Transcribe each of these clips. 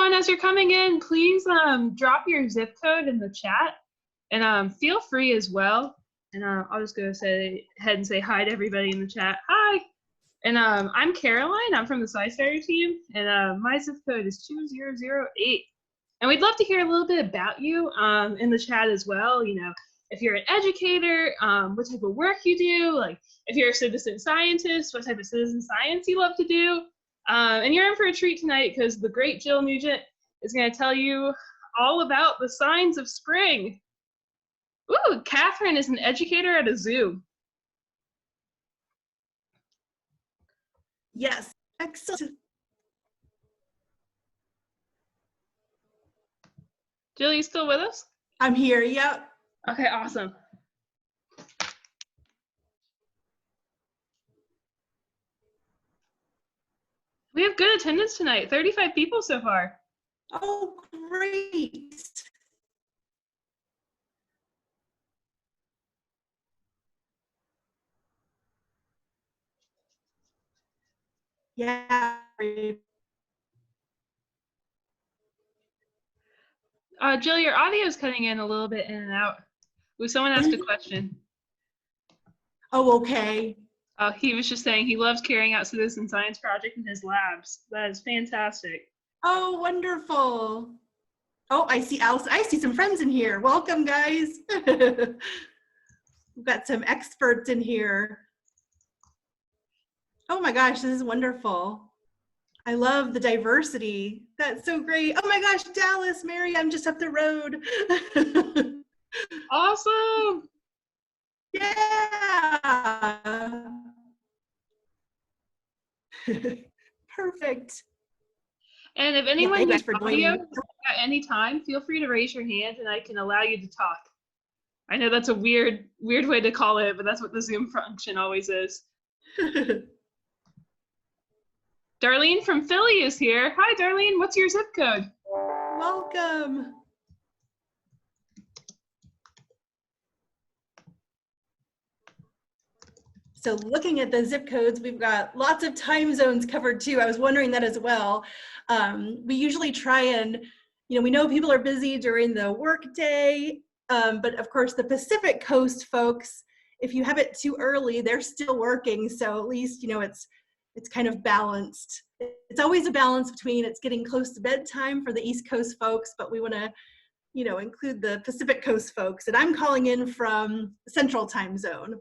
everyone, as you're coming in, please drop your zip code in the chat, and feel free as well. And I'll just go ahead and say hi to everybody in the chat. Hi. And I'm Caroline. I'm from the SciStarter team, and my zip code is 2008. And we'd love to hear a little bit about you in the chat as well. You know, if you're an educator, what type of work you do, like if you're a citizen scientist, what type of citizen science you love to do. And you're in for a treat tonight because the great Jill Nugent is going to tell you all about the signs of spring. Ooh, Catherine is an educator at a zoo. Yes, excellent. Jill, you still with us? I'm here, yep. Okay, awesome. We have good attendance tonight, 35 people so far. Oh, great. Yeah. Jill, your audio is cutting in a little bit in and out. Someone asked a question. Oh, okay. He was just saying he loves carrying out citizen science project in his labs. That is fantastic. Oh, wonderful. Oh, I see Alice. I see some friends in here. Welcome, guys. We've got some experts in here. Oh my gosh, this is wonderful. I love the diversity. That's so great. Oh my gosh, Dallas, Mary, I'm just up the road. Awesome. Yeah. Perfect. And if anyone needs audio at any time, feel free to raise your hand and I can allow you to talk. I know that's a weird way to call it, but that's what the Zoom function always is. Darlene from Philly is here. Hi, Darlene. What's your zip code? Welcome. So looking at the zip codes, we've got lots of time zones covered too. I was wondering that as well. We usually try and, we know people are busy during the work day, but of course the Pacific Coast folks, if you have it too early, they're still working. So at least, it's kind of balanced. It's always a balance between it's getting close to bedtime for the East Coast folks, but we want to, include the Pacific Coast folks. And I'm calling in from Central Time Zone.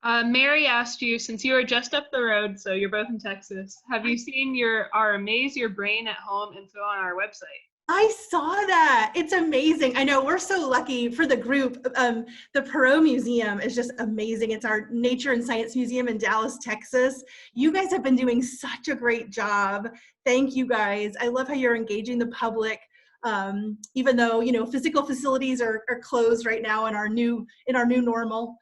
Mary asked you, since you are just up the road, so you're both in Texas, have you seen our Amaze Your Brain at Home info on our website? I saw that. It's amazing. I know we're so lucky for the group. The Perot Museum is just amazing. It's our Nature and Science Museum in Dallas, Texas. You guys have been doing such a great job. Thank you guys. I love how you're engaging the public. Even though, physical facilities are closed right now in our new normal.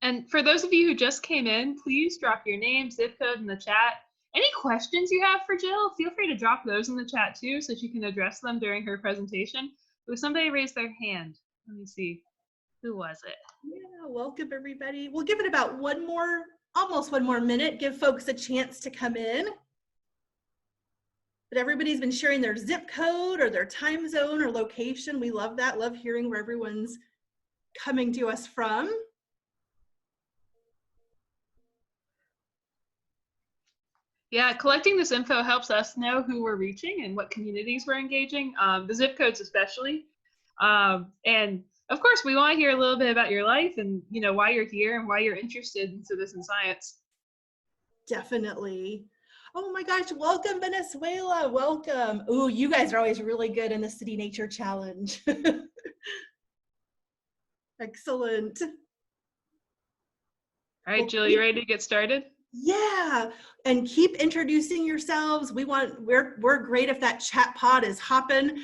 And for those of you who just came in, please drop your name, zip code in the chat. Any questions you have for Jill, feel free to drop those in the chat too, so she can address them during her presentation. But somebody raised their hand. Let me see. Who was it? Yeah, welcome everybody. We'll give it about almost one more minute, give folks a chance to come in. But everybody's been sharing their zip code or their time zone or location. We love that. Love hearing where everyone's coming to us from. Yeah, collecting this info helps us know who we're reaching and what communities we're engaging, the zip codes especially. And of course, we want to hear a little bit about your life and why you're here and why you're interested in citizen science. Definitely. Oh my gosh, welcome Venezuela, welcome. Ooh, you guys are always really good in the City Nature Challenge. Excellent. All right, Jill, you ready to get started? Yeah, and keep introducing yourselves. We're great if that chat pod is hopping.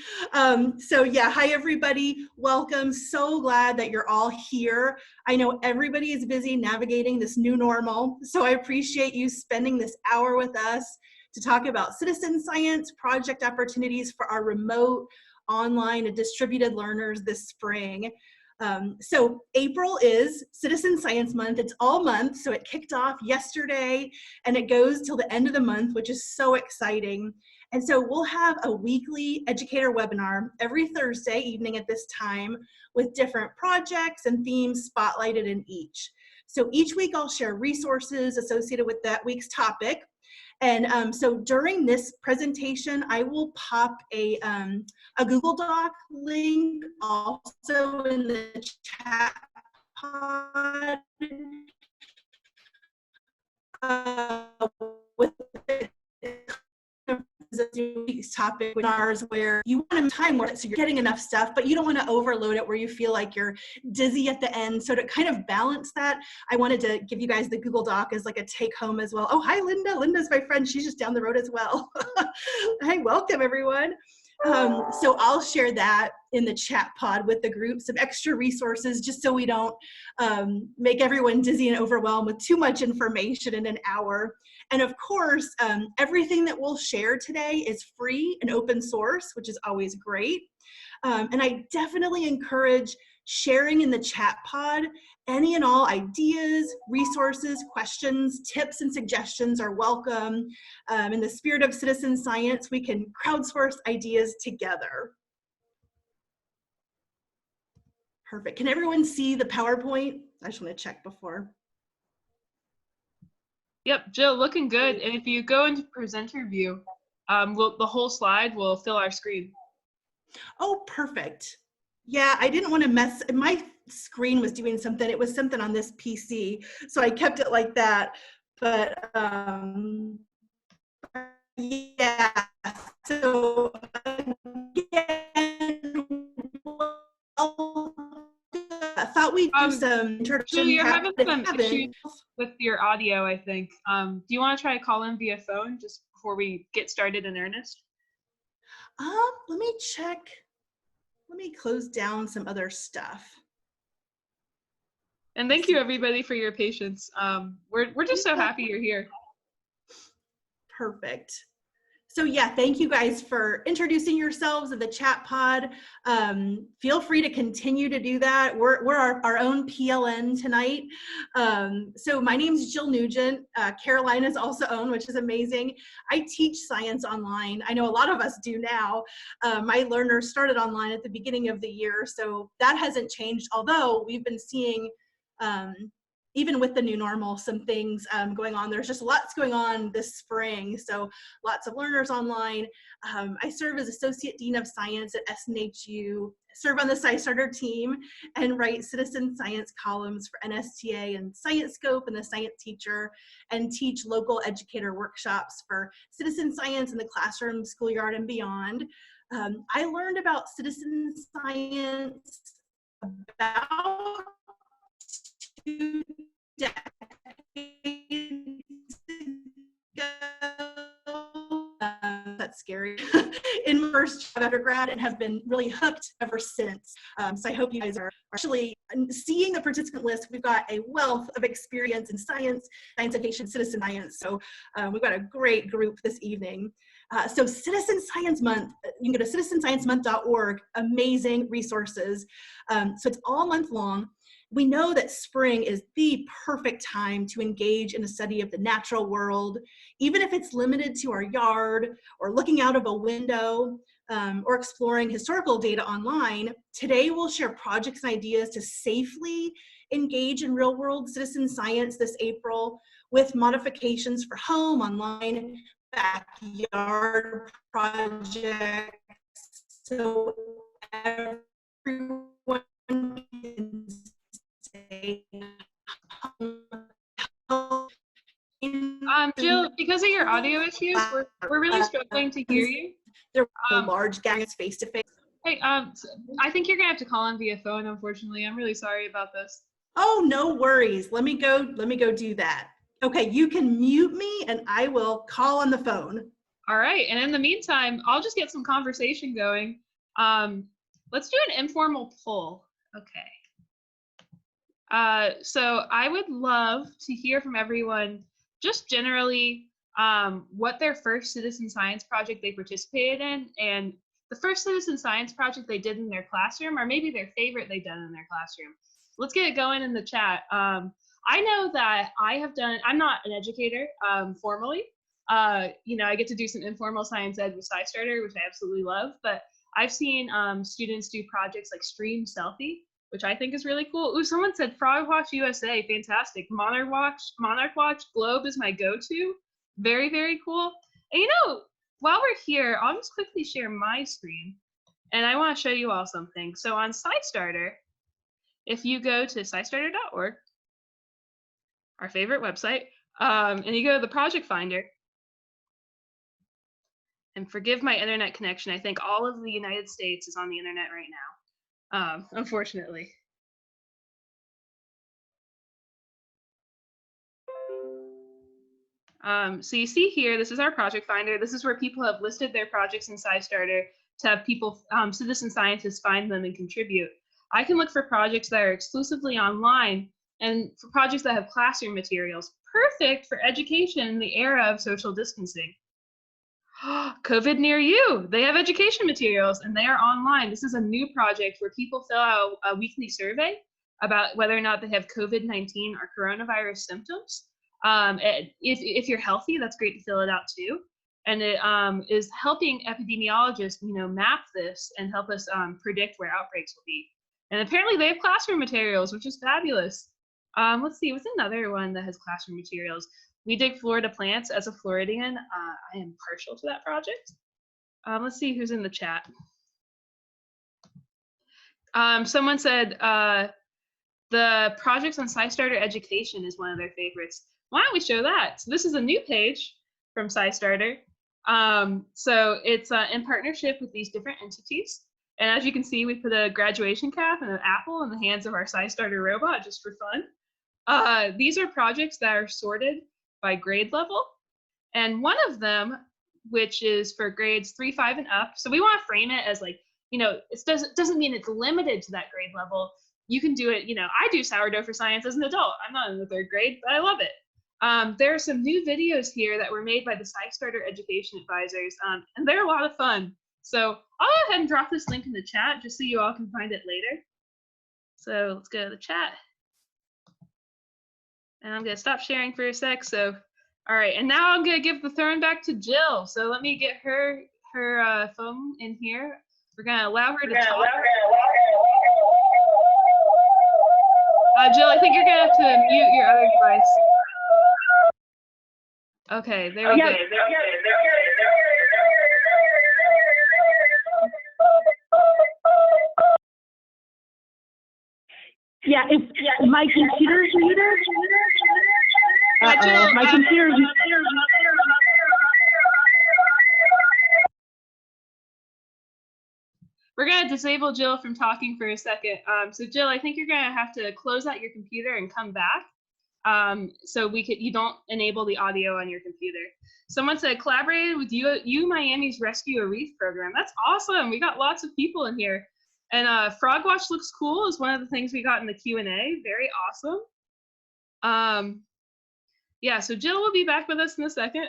So yeah, hi everybody, welcome. So glad that you're all here. I know everybody is busy navigating this new normal, so I appreciate you spending this hour with us to talk about citizen science project opportunities for our remote, online, and distributed learners this spring. So April is Citizen Science Month. It's all month, so it kicked off yesterday and it goes till the end of the month, which is so exciting. And so we'll have a weekly educator webinar every Thursday evening at this time with different projects and themes spotlighted in each. So each week I'll share resources associated with that week's topic. And so during this presentation, I will pop a Google Doc link also in the chat pod with the topic webinars where you want to time work so you're getting enough stuff, but you don't want to overload it where you feel like you're dizzy at the end. So to kind of balance that, I wanted to give you guys the Google Doc as like a take home as well. Oh, hi, Linda. Linda's my friend. She's just down the road as well. Hi, welcome everyone. So I'll share that in the chat pod with the group, some extra resources just so we don't make everyone dizzy and overwhelmed with too much information in an hour. And of course, everything that we'll share today is free and open source, which is always great. And I definitely encourage sharing in the chat pod. Any and all ideas, resources, questions, tips, and suggestions are welcome. In the spirit of citizen science, we can crowdsource ideas together. Perfect. Can everyone see the PowerPoint? I just want to check before. Yep, Jill, looking good. And if you go into presenter view, the whole slide will fill our screen. Oh, perfect. Yeah, I didn't want to mess, my screen was doing something. It was something on this PC, so I kept it like that. But yeah, so again, I thought we'd do some introduction. So you're having some issues with your audio, I think. Do you want to try to call in via phone just before we get started in earnest? Let me check. Let me close down some other stuff. And thank you everybody for your patience. We're just so happy you're here. Perfect. So yeah, thank you guys for introducing yourselves in the chat pod. Feel free to continue to do that. We're our own PLN tonight. So my name's Jill Nugent. Carolina's also own, which is amazing. I teach science online. I know a lot of us do now. My learners started online at the beginning of the year, so that hasn't changed, although we've been seeing even with the new normal, some things going on. There's just lots going on this spring, so lots of learners online. I serve as Associate Dean of Science at SNHU, serve on the SciStarter team, and write citizen science columns for NSTA and Science Scope and the Science Teacher, and teach local educator workshops for citizen science in the classroom, schoolyard, and beyond. I learned about citizen science about 2 decades ago. That's scary. In my first job undergrad, and have been really hooked ever since. So I hope you guys are actually seeing the participant list. We've got a wealth of experience in science, science education, citizen science. So we've got a great group this evening. So Citizen Science Month, you can go to citizensciencemonth.org, amazing resources. So it's all month long. We know that spring is the perfect time to engage in a study of the natural world, even if it's limited to our yard or looking out of a window or exploring historical data online. Today we'll share projects and ideas to safely engage in real world citizen science this April with modifications for home, online, backyard projects, so everyone can stay home. Jill, because of your audio issues, we're really struggling to hear you. There were large gatherings face to face. Hey, I think you're gonna have to call in via phone, unfortunately. I'm really sorry about this. Oh, no worries. Let me go do that. Okay, you can mute me and I will call on the phone. All right, and in the meantime, I'll just get some conversation going. Let's do an informal poll. Okay. So I would love to hear from everyone, just generally, what their first citizen science project they participated in, and the first citizen science project they did in their classroom, or maybe their favorite they've done in their classroom. Let's get it going in the chat. I know that I have done, I'm not an educator formally. You know, I get to do some informal science ed with SciStarter, which I absolutely love, but I've seen students do projects like Stream Selfie, which I think is really cool. Ooh, someone said Frog Watch USA, fantastic. Monarch Watch Globe is my go-to. Very, very cool. And you know, while we're here, I'll just quickly share my screen, and I want to show you all something. So on SciStarter, if you go to scistarter.org, our favorite website, and you go to the project finder, and forgive my internet connection, I think all of the United States is on the internet right now, unfortunately. So you see here, this is our project finder. This is where people have listed their projects in SciStarter to have people, citizen scientists, find them and contribute. I can look for projects that are exclusively online and for projects that have classroom materials. Perfect for education in the era of social distancing. COVID near you. They have education materials and they are online. This is a new project where people fill out a weekly survey about whether or not they have COVID-19 or coronavirus symptoms. If you're healthy, that's great to fill it out too. And it is helping epidemiologists, you know, map this and help us predict where outbreaks will be. And apparently they have classroom materials, which is fabulous. Let's see, what's another one that has classroom materials? We Dig Florida Plants. As a Floridian, I am partial to that project. Let's see who's in the chat. Someone said the projects on SciStarter Education is one of their favorites. Why don't we show that? So this is a new page from SciStarter. So it's in partnership with these different entities. And as you can see, we put a graduation cap and an apple in the hands of our SciStarter robot just for fun. These are projects that are sorted by grade level. And one of them, which is for grades 3, 5, and up. So we want to frame it as like, you know, it doesn't mean it's limited to that grade level. You can do it, you know, I do sourdough for science as an adult. I'm not in the 3rd grade, but I love it. There are some new videos here that were made by the SciStarter education advisors, and they're a lot of fun. So I'll go ahead and drop this link in the chat just so you all can find it later. So let's go to the chat. And I'm going to stop sharing for a sec. So, all right. And now I'm going to give the throne back to Jill. So let me get her phone in here. We're going to allow her to talk. Jill, I think you're going to have to mute your other device. Okay, there we go. Yeah, my computer's muted. My computer's muted. We're going to disable Jill from talking for a second. So Jill, I think you're going to have to close out your computer and come back. So you don't enable the audio on your computer. Someone said collaborated with U Miami's Rescue a Reef program. That's awesome. We got lots of people in here. And Frog Watch looks cool is one of the things we got in the Q&A. Very awesome. Yeah, so Jill will be back with us in a second.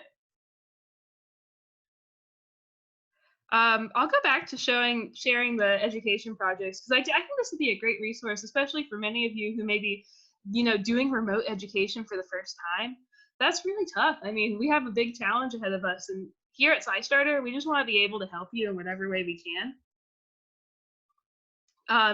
I'll go back to sharing the education projects because I think this would be a great resource, especially for many of you who may be, you know, doing remote education for the first time. That's really tough. I mean, we have a big challenge ahead of us, and here at SciStarter, we just want to be able to help you in whatever way we can.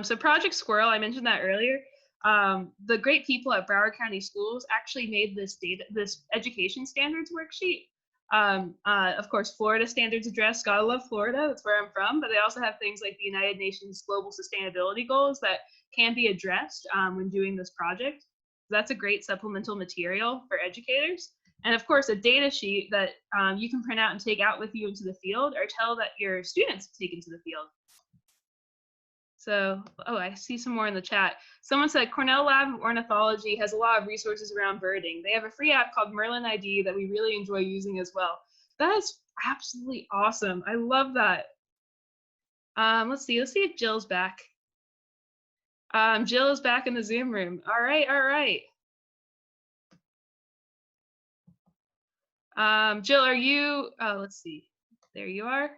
So Project Squirrel, I mentioned that earlier. The great people at Broward County Schools actually made this education standards worksheet. Of course, Florida standards address, gotta love Florida, that's where I'm from, but they also have things like the United Nations Global Sustainability Goals that can be addressed when doing this project. So that's a great supplemental material for educators. And of course, a data sheet that you can print out and take out with you into the field or tell that your students take into the field. So, oh, I see some more in the chat. Someone said Cornell Lab of Ornithology has a lot of resources around birding. They have a free app called Merlin ID that we really enjoy using as well. That is absolutely awesome. I love that. Let's see if Jill's back. Jill is back in the Zoom room. All right, all right. Jill, are you, let's see, there you are.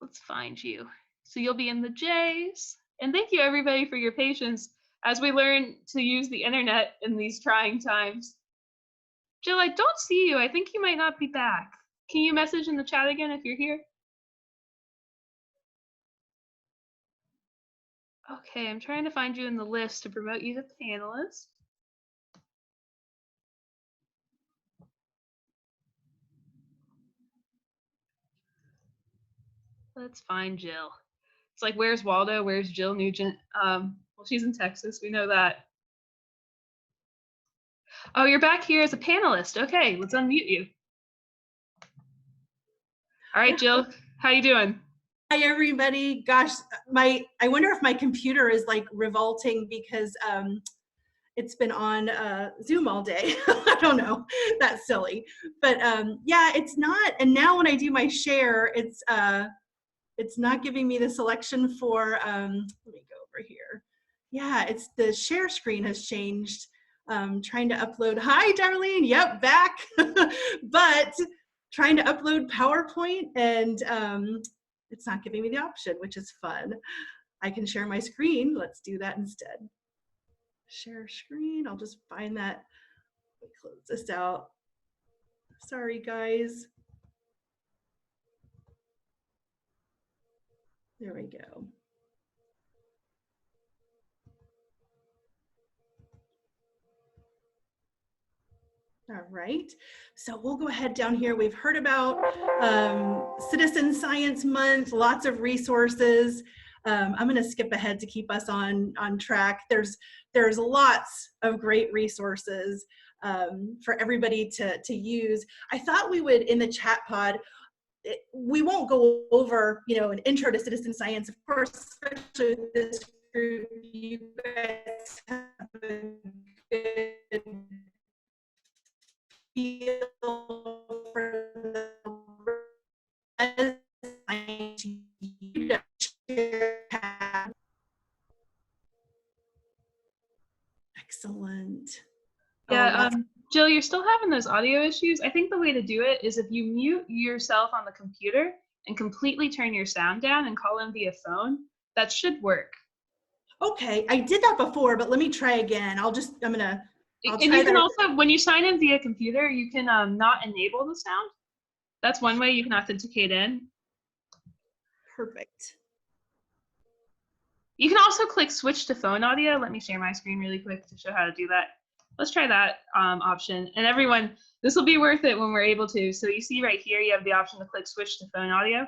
Let's find you. So you'll be in the J's. And thank you everybody for your patience as we learn to use the internet in these trying times. Jill, I don't see you. I think you might not be back. Can you message in the chat again if you're here? Okay, I'm trying to find you in the list to promote you to panelist. Let's find Jill. It's like, where's Waldo? Where's Jill Nugent? Well, she's in Texas. We know that. Oh, you're back here as a panelist. Okay, let's unmute you. All right, Jill, how you doing? Hi, everybody. Gosh, I wonder if my computer is like revolting because it's been on Zoom all day. I don't know. That's silly. But yeah, it's not. And now when I do my share, it's not giving me the selection for, let me go over here. Yeah, it's the share screen has changed. Trying to upload, hi, Darlene, yep, back. But trying to upload PowerPoint and it's not giving me the option, which is fun. I can share my screen. Let's do that instead. Share screen, I'll just find that. Let me close this out. Sorry, guys. There we go. All right, so we'll go ahead down here. We've heard about Citizen Science Month, lots of resources. I'm gonna skip ahead to keep us on track. There's lots of great resources for everybody to use. I thought we would, in the chat pod, we won't go over, an intro to citizen science, of course, especially with this group. You guys have a good feel for the excellent. Yeah, Jill, you're still having those audio issues. I think the way to do it is if you mute yourself on the computer and completely turn your sound down and call in via phone, that should work. Okay, I did that before, but let me try again. And you can also, when you sign in via computer, you can not enable the sound. That's one way you can authenticate in. Perfect. You can also click switch to phone audio. Let me share my screen really quick to show how to do that. Let's try that option. And everyone, this will be worth it when we're able to. So you see right here, you have the option to click switch to phone audio.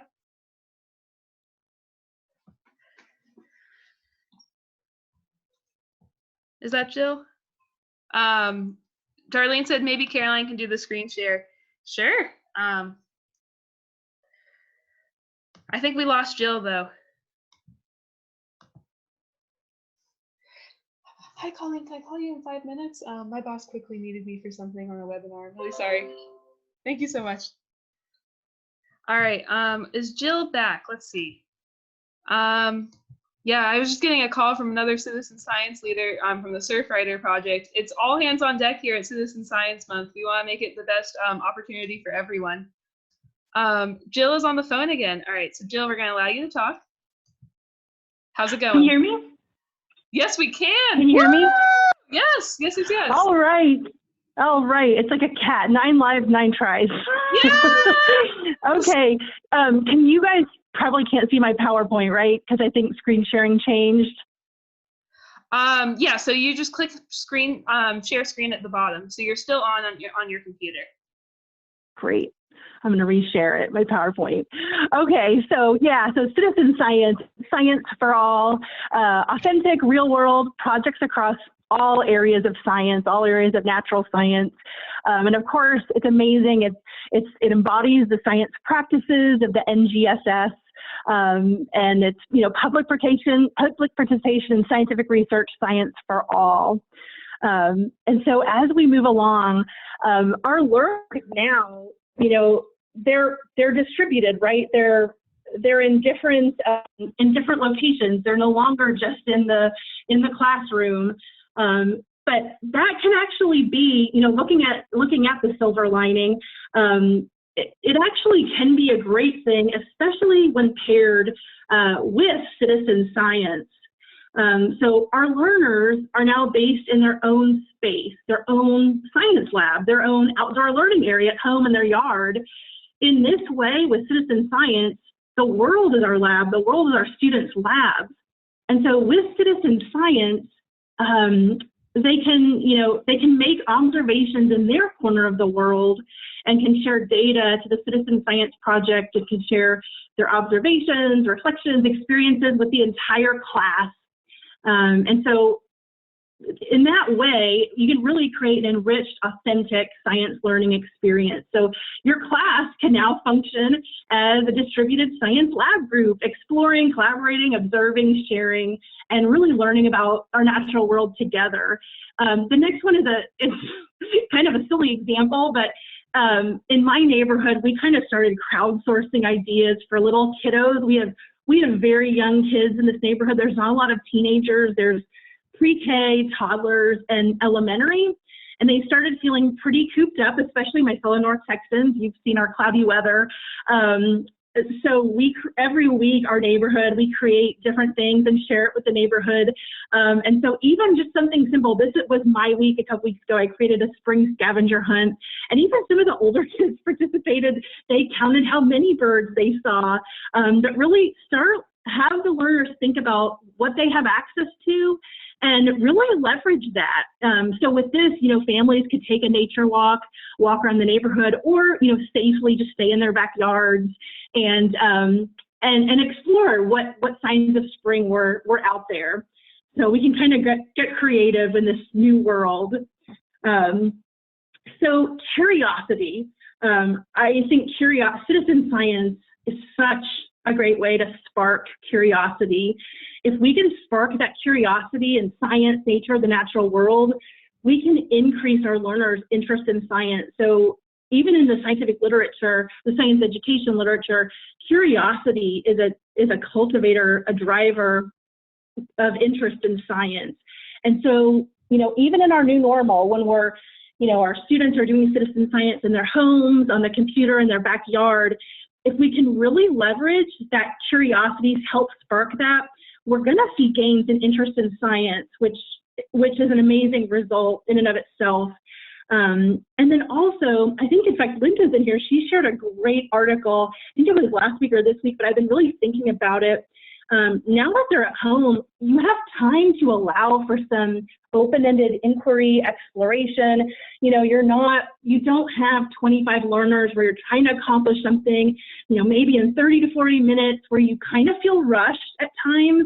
Is that Jill? Darlene said maybe Caroline can do the screen share. Sure. I think we lost Jill though. Hi, Colleen, can I call you in 5 minutes? My boss quickly needed me for something on a webinar. I'm really sorry. Thank you so much. All right, is Jill back? Let's see. Yeah, I was just getting a call from another citizen science leader from the Surfrider project. It's all hands on deck here at Citizen Science Month. We want to make it the best opportunity for everyone. Jill is on the phone again. All right, so Jill, we're going to allow you to talk. How's it going? Can you hear me? Yes, we can. Can you hear me? Yes, yes, yes, yes. All right. All right. It's like a cat. 9 lives, 9 tries. Yeah! Okay. Can you guys probably can't see my PowerPoint, right? Because I think screen sharing changed. Yeah, so you just click screen, share screen at the bottom. So you're still on your computer. Great. I'm going to reshare it, my PowerPoint. Okay, so yeah, so citizen science, science for all, authentic, real world projects across all areas of science, all areas of natural science. And of course, it's amazing. It embodies the science practices of the NGSS. And it's, public participation in scientific research, science for all. And so as we move along, our learners now, they're distributed, right? They're in different locations. They're no longer just in the classroom. But that can actually be, looking at the silver lining, it actually can be a great thing, especially when paired with citizen science. So our learners are now based in their own space, their own science lab, their own outdoor learning area at home in their yard. In this way, with citizen science, the world is our lab, the world is our students' labs. And so with citizen science, they can make observations in their corner of the world and can share data to the citizen science project. It can share their observations, reflections, experiences with the entire class. And so in that way, you can really create an enriched, authentic science learning experience. So your class can now function as a distributed science lab group, exploring, collaborating, observing, sharing, and really learning about our natural world together. The next one is it's kind of a silly example, but in my neighborhood, we kind of started crowdsourcing ideas for little kiddos. We have very young kids in this neighborhood. There's not a lot of teenagers. There's pre-K, toddlers, and elementary. And they started feeling pretty cooped up, especially my fellow North Texans. You've seen our cloudy weather. So every week, our neighborhood, we create different things and share it with the neighborhood. And so even just something simple, this was my week a couple weeks ago, I created a spring scavenger hunt. And even some of the older kids participated. They counted how many birds they saw, that really have the learners think about what they have access to and really leverage that. So with this, families could take a nature walk around the neighborhood, or, safely just stay in their backyards and explore what signs of spring were out there. So we can kind of get creative in this new world. So curiosity, I think citizen science is such a great way to spark curiosity. If we can spark that curiosity in science, nature, the natural world, we can increase our learners' interest in science. So even in the scientific literature, the science education literature, curiosity is a cultivator, a driver of interest in science. And so, even in our new normal, when our students are doing citizen science in their homes, on the computer, in their backyard, if we can really leverage that curiosity to help spark that, we're going to see gains in interest in science, which is an amazing result in and of itself. And then also, I think, in fact, Linda's in here. She shared a great article. I think it was last week or this week, but I've been really thinking about it. Now that they're at home, you have time to allow for some open-ended inquiry, exploration. You don't have 25 learners where you're trying to accomplish something, maybe in 30 to 40 minutes where you kind of feel rushed at times.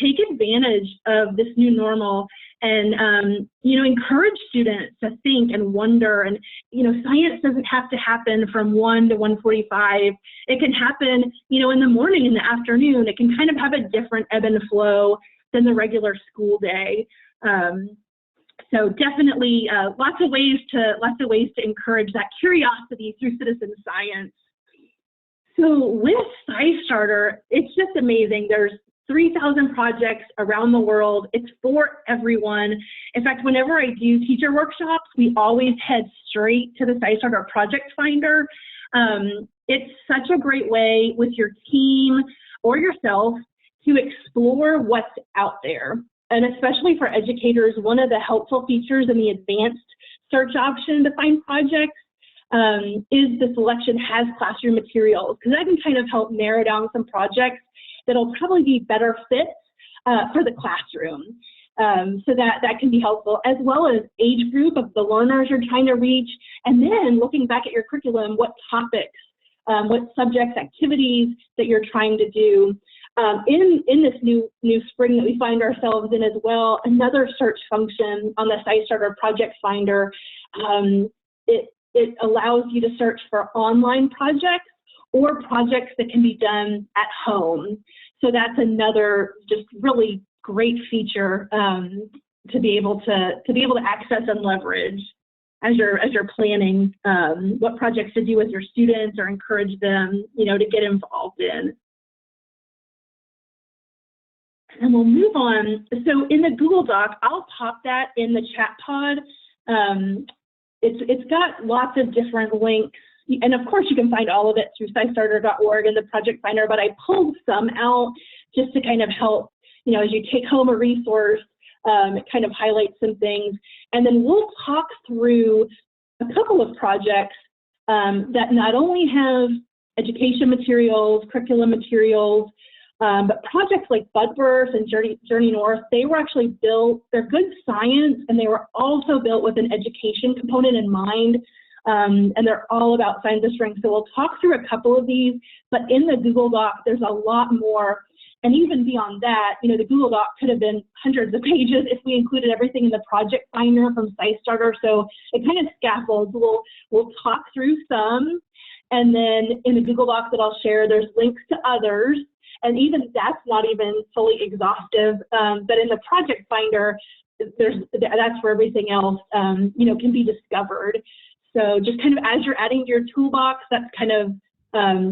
Take advantage of this new normal and, encourage students to think and wonder. And, science doesn't have to happen from 1 to 1:45. It can happen, in the morning, in the afternoon. It can kind of have a different ebb and flow than the regular school day. So definitely lots of ways to encourage that curiosity through citizen science. So with SciStarter, it's just amazing. There's 3,000 projects around the world. It's for everyone. In fact, whenever I do teacher workshops, we always head straight to the SciStarter project finder. It's such a great way with your team or yourself to explore what's out there. And especially for educators, one of the helpful features in the advanced search option to find projects is the selection has classroom materials, because that can kind of help narrow down some projects that'll probably be better fits for the classroom. So that can be helpful, as well as age group of the learners you're trying to reach, and then looking back at your curriculum, what topics, what subjects, activities that you're trying to do. In this new spring that we find ourselves in as well, another search function on the SciStarter Project Finder, it allows you to search for online projects or projects that can be done at home. So that's another just really great feature to be able to access and leverage as you're planning what projects to do with your students or encourage them, to get involved in. And we'll move on. So in the Google Doc, I'll pop that in the chat pod. It's got lots of different links and of course you can find all of it through SciStarter.org and the project finder, but I pulled some out just to kind of help, you know, as you take home a resource, it kind of highlights some things. And then we'll talk through a couple of projects that not only have education materials, curriculum materials, but projects like Budburst and Journey North, they were actually built, they're good science, and they were also built with an education component in mind, and they're all about science of spring. So we'll talk through a couple of these, but in the Google Doc, there's a lot more. And even beyond that, you know, the Google Doc could have been hundreds of pages if we included everything in the project finder from SciStarter. So it kind of scaffolds. We'll talk through some, and then in the Google Doc that I'll share, there's links to others. And even that's not even fully exhaustive, but in the project finder, that's where everything else, you know, can be discovered. So just kind of as you're adding to your toolbox, that's kind of,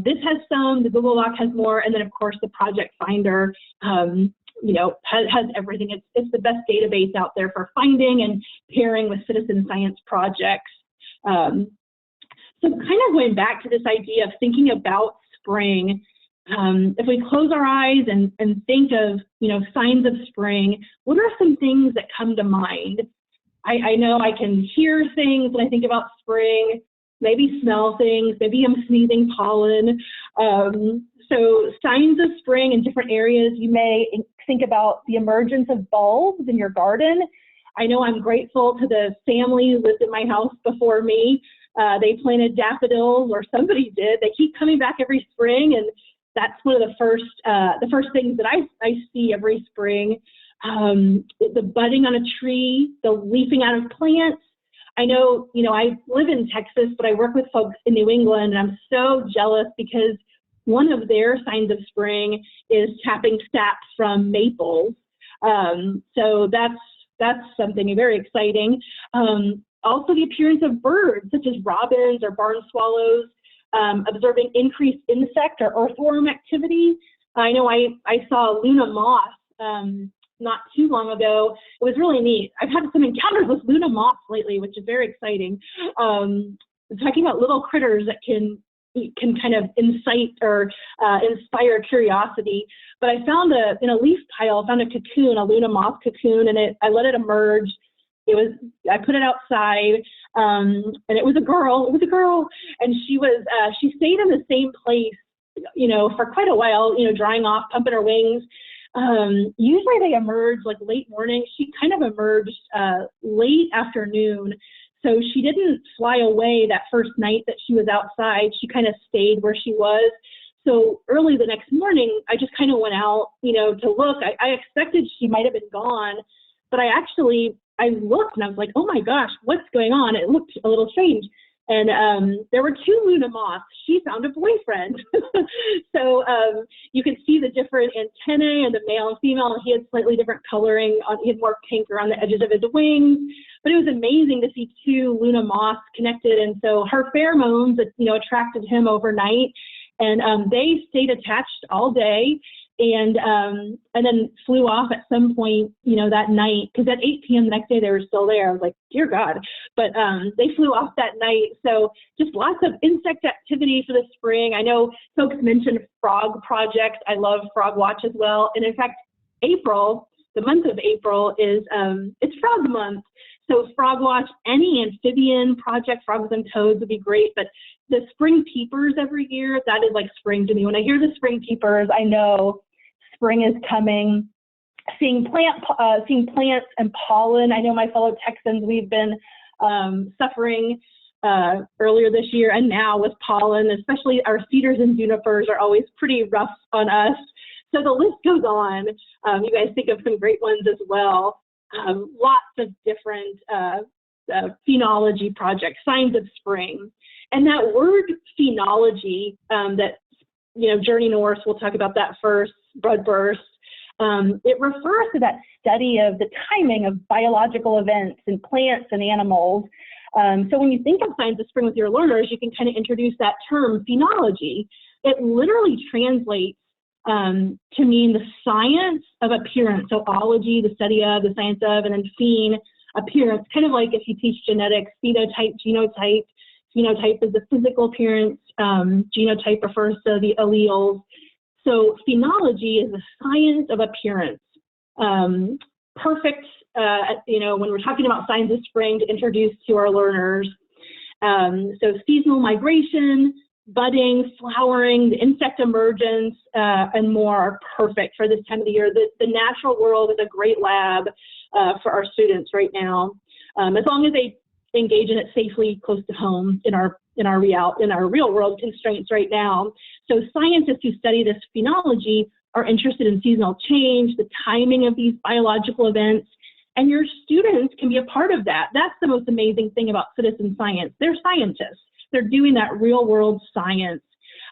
this has some, the Google Doc has more, and then of course the project finder, you know, has everything. It's the best database out there for finding and pairing with citizen science projects. So kind of going back to this idea of thinking about spring, if we close our eyes and think of, you know, signs of spring, what are some things that come to mind? I know I can hear things when I think about spring, maybe smell things, maybe I'm sneezing pollen. So signs of spring in different areas, you may think about the emergence of bulbs in your garden. I know I'm grateful to the family who lived in my house before me. They planted daffodils, or somebody did. They keep coming back every spring, and that's one of the first things that I see every spring. The budding on a tree, the leafing out of plants. I know, you know, I live in Texas, but I work with folks in New England, and I'm so jealous because one of their signs of spring is tapping sap from maples. So that's something very exciting. Also the appearance of birds, such as robins or barn swallows. Observing increased insect or earthworm activity. I know I saw Luna moth not too long ago. It was really neat. I've had some encounters with Luna moths lately, which is very exciting. Talking about little critters that can kind of incite or inspire curiosity. But I found in a leaf pile, I found a cocoon, a Luna moth cocoon, and I let it emerge. I put it outside, and it was a girl, and she stayed in the same place, you know, for quite a while, you know, drying off, pumping her wings. Usually they emerge like late morning. She kind of emerged late afternoon. So she didn't fly away that first night that she was outside. She kind of stayed where she was. So early the next morning, I just kind of went out, you know, to look. I expected she might have been gone, but I looked and I was like, oh my gosh, what's going on? It looked a little strange. And there were two Luna moths. She found a boyfriend. So you could see the different antennae and the male and female. He had slightly different coloring. He had more pink around the edges of his wings. But it was amazing to see two Luna moths connected. And so her pheromones, you know, attracted him overnight. And they stayed attached all day. And then flew off at some point, you know, that night, because at 8 p.m. the next day they were still there. I was like, dear God. But they flew off that night. So just lots of insect activity for the spring. I know folks mentioned frog projects. I love Frog Watch as well. And in fact, April, the month of April is it's Frog Month. So Frog Watch, any amphibian project, frogs and toads would be great. But the spring peepers every year, that is like spring to me. When I hear the spring peepers, I know spring is coming. Seeing plants and pollen. I know my fellow Texans, we've been suffering earlier this year and now with pollen, especially our cedars and junipers are always pretty rough on us. So the list goes on. You guys think of some great ones as well. Lots of different phenology projects, signs of spring. And that word phenology that, you know, Journey North, we'll talk about that first, Budburst, it refers to that study of the timing of biological events in plants and animals. So when you think of signs of spring with your learners, you can kind of introduce that term phenology. It literally translates to mean the science of appearance. So ology, the study of, the science of, and then phen, appearance, kind of like if you teach genetics, phenotype, genotype. Phenotype is the physical appearance. Genotype refers to the alleles. So phenology is the science of appearance. Perfect, when we're talking about signs of spring to introduce to our learners. So seasonal migration, budding, flowering, the insect emergence, and more are perfect for this time of the year. The natural world is a great lab for our students right now, as long as they engage in it safely close to home in our real world constraints right now. So scientists who study this phenology are interested in seasonal change, the timing of these biological events, and your students can be a part of that. That's the most amazing thing about citizen science. They're scientists. They're doing that real world science.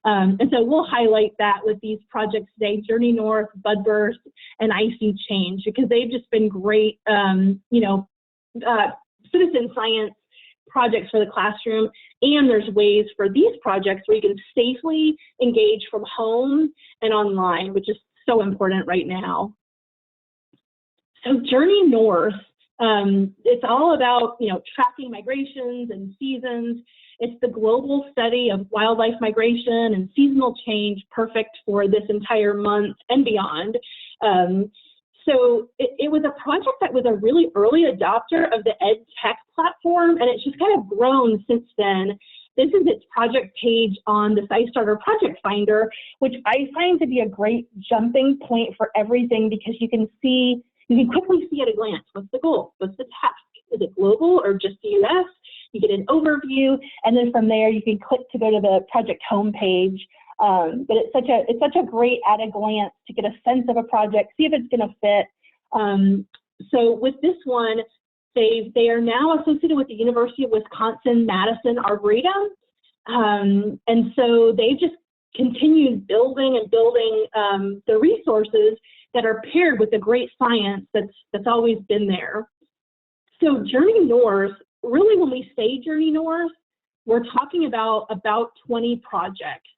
And so we'll highlight that with these projects today, Journey North, Budburst, and Icy Change, because they've just been great, citizen science projects for the classroom. And there's ways for these projects where you can safely engage from home and online, which is so important right now. So Journey North, it's all about, tracking migrations and seasons. It's the global study of wildlife migration and seasonal change, perfect for this entire month and beyond. So it was a project that was a really early adopter of the EdTech platform, and it's just kind of grown since then. This is its project page on the SciStarter project finder, which I find to be a great jumping point for everything, because you can quickly see at a glance, what's the goal, what's the task, is it global or just the US? You get an overview, and then from there you can click to go to the project homepage. But it's such a great at a glance to get a sense of a project, see if it's going to fit. So with this one, they are now associated with the University of Wisconsin-Madison Arboretum, and so they've just continued building the resources that are paired with the great science that's always been there. So Journey North, really when we say Journey North, we're talking about 20 projects.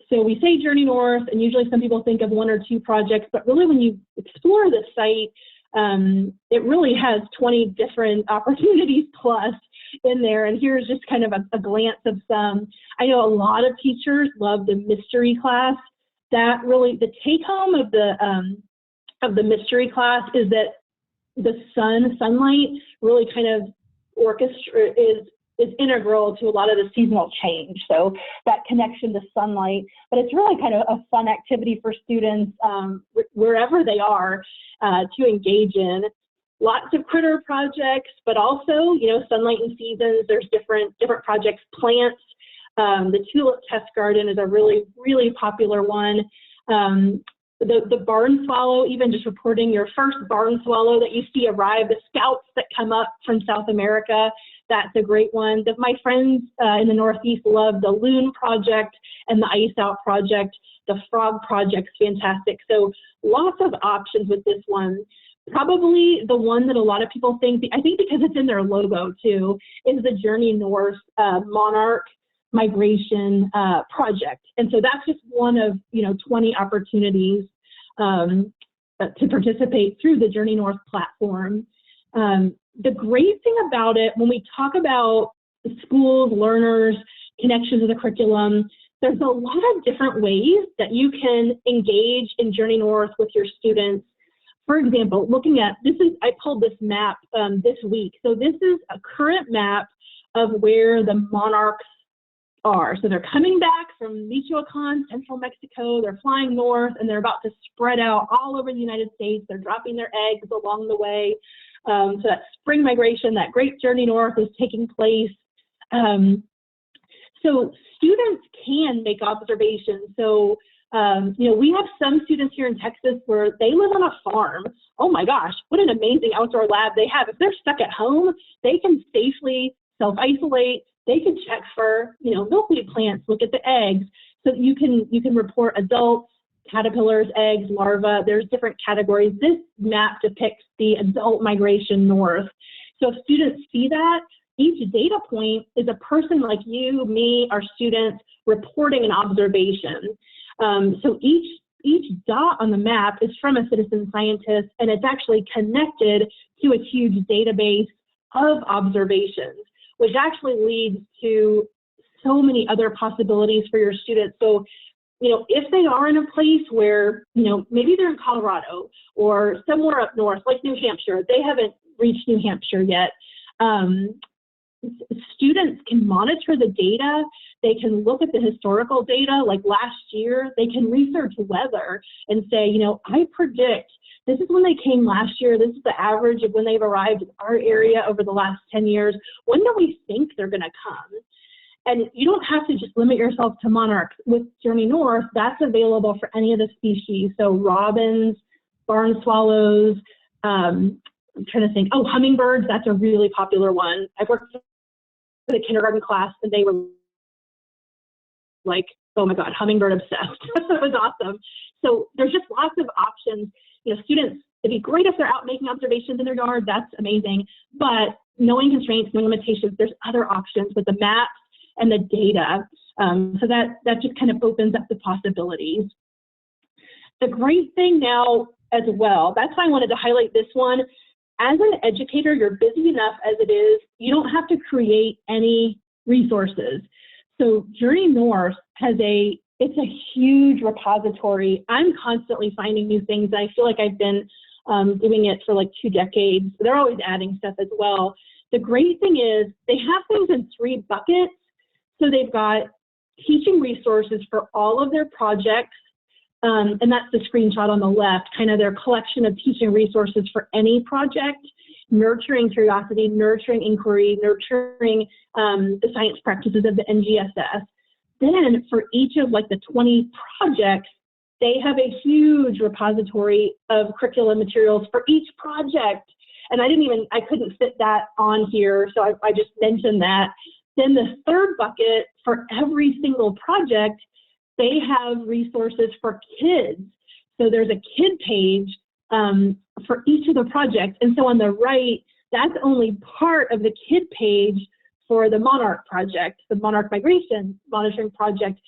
So we say Journey North, and usually some people think of 1 or 2 projects, but really when you explore the site, it really has 20 different opportunities plus in there. And here's just kind of a glance of some. I know a lot of teachers love the mystery class. That really, the take home of the mystery class is that the sunlight really kind of is integral to a lot of the seasonal change. So that connection to sunlight, but it's really kind of a fun activity for students wherever they are to engage in. Lots of critter projects, but also, sunlight and seasons. There's different projects, plants. The tulip test garden is a really, really popular one. The barn swallow, even just reporting your first barn swallow that you see arrive, the scouts that come up from South America, that's a great one. My friends in the Northeast love the loon project and the ice out project. The frog project's fantastic. So lots of options with this one. Probably the one that a lot of people think, I think because it's in their logo too, is the Journey North monarch migration project. And so that's just one of 20 opportunities to participate through the Journey North platform. The great thing about it, when we talk about schools, learners, connections to the curriculum, there's a lot of different ways that you can engage in Journey North with your students. For example, looking at, I pulled this map this week. So this is a current map of where the monarchs are. So they're coming back from Michoacan, central Mexico, they're flying north, and they're about to spread out all over the United States. They're dropping their eggs along the way. So that spring migration, that great journey north is taking place. So students can make observations. So, we have some students here in Texas where they live on a farm. Oh my gosh, what an amazing outdoor lab they have. If they're stuck at home, they can safely self-isolate. They can check for, milkweed plants, look at the eggs. So you can report adults, caterpillars, eggs, larvae. There's different categories. This map depicts the adult migration north. So if students see that, each data point is a person like you, me, our students reporting an observation. So each dot on the map is from a citizen scientist, and it's actually connected to a huge database of observations. which actually leads to so many other possibilities for your students. So, you know, if they are in a place where, you know, maybe they're in Colorado or somewhere up north, like New Hampshire, they haven't reached New Hampshire yet. Students can monitor the data. They can look at the historical data, like last year. They can research weather and say, you know, I predict this is when they came last year. This is the average of when they've arrived in our area over the last 10 years. When do we think they're going to come? And you don't have to just limit yourself to monarchs. With Journey North, that's available for any of the species. So robins, barn swallows, I'm trying to think, oh, hummingbirds, that's a really popular one. I've worked with a kindergarten class and they were like, oh my God, hummingbird obsessed. That was awesome. So there's just lots of options. You know, students, it'd be great if they're out making observations in their yard, that's amazing. But knowing constraints, knowing limitations, there's other options with the maps and the data. So that just kind of opens up the possibilities. The great thing now as well, that's why I wanted to highlight this one. As an educator, you're busy enough as it is, you don't have to create any resources. So Journey North has it's a huge repository. I'm constantly finding new things. I feel like I've been doing it for like 2 decades. They're always adding stuff as well. The great thing is they have things in 3 buckets. So they've got teaching resources for all of their projects. And that's the screenshot on the left, kind of their collection of teaching resources for any project, nurturing curiosity, nurturing inquiry, nurturing the science practices of the NGSS. Then for each of like the 20 projects, they have a huge repository of curriculum materials for each project. And I couldn't fit that on here, so I just mentioned that. Then the 3rd bucket, for every single project, they have resources for kids. So there's a kid page for each of the projects. And so on the right, that's only part of the kid page for the Monarch project, the Monarch Migration Monitoring Project.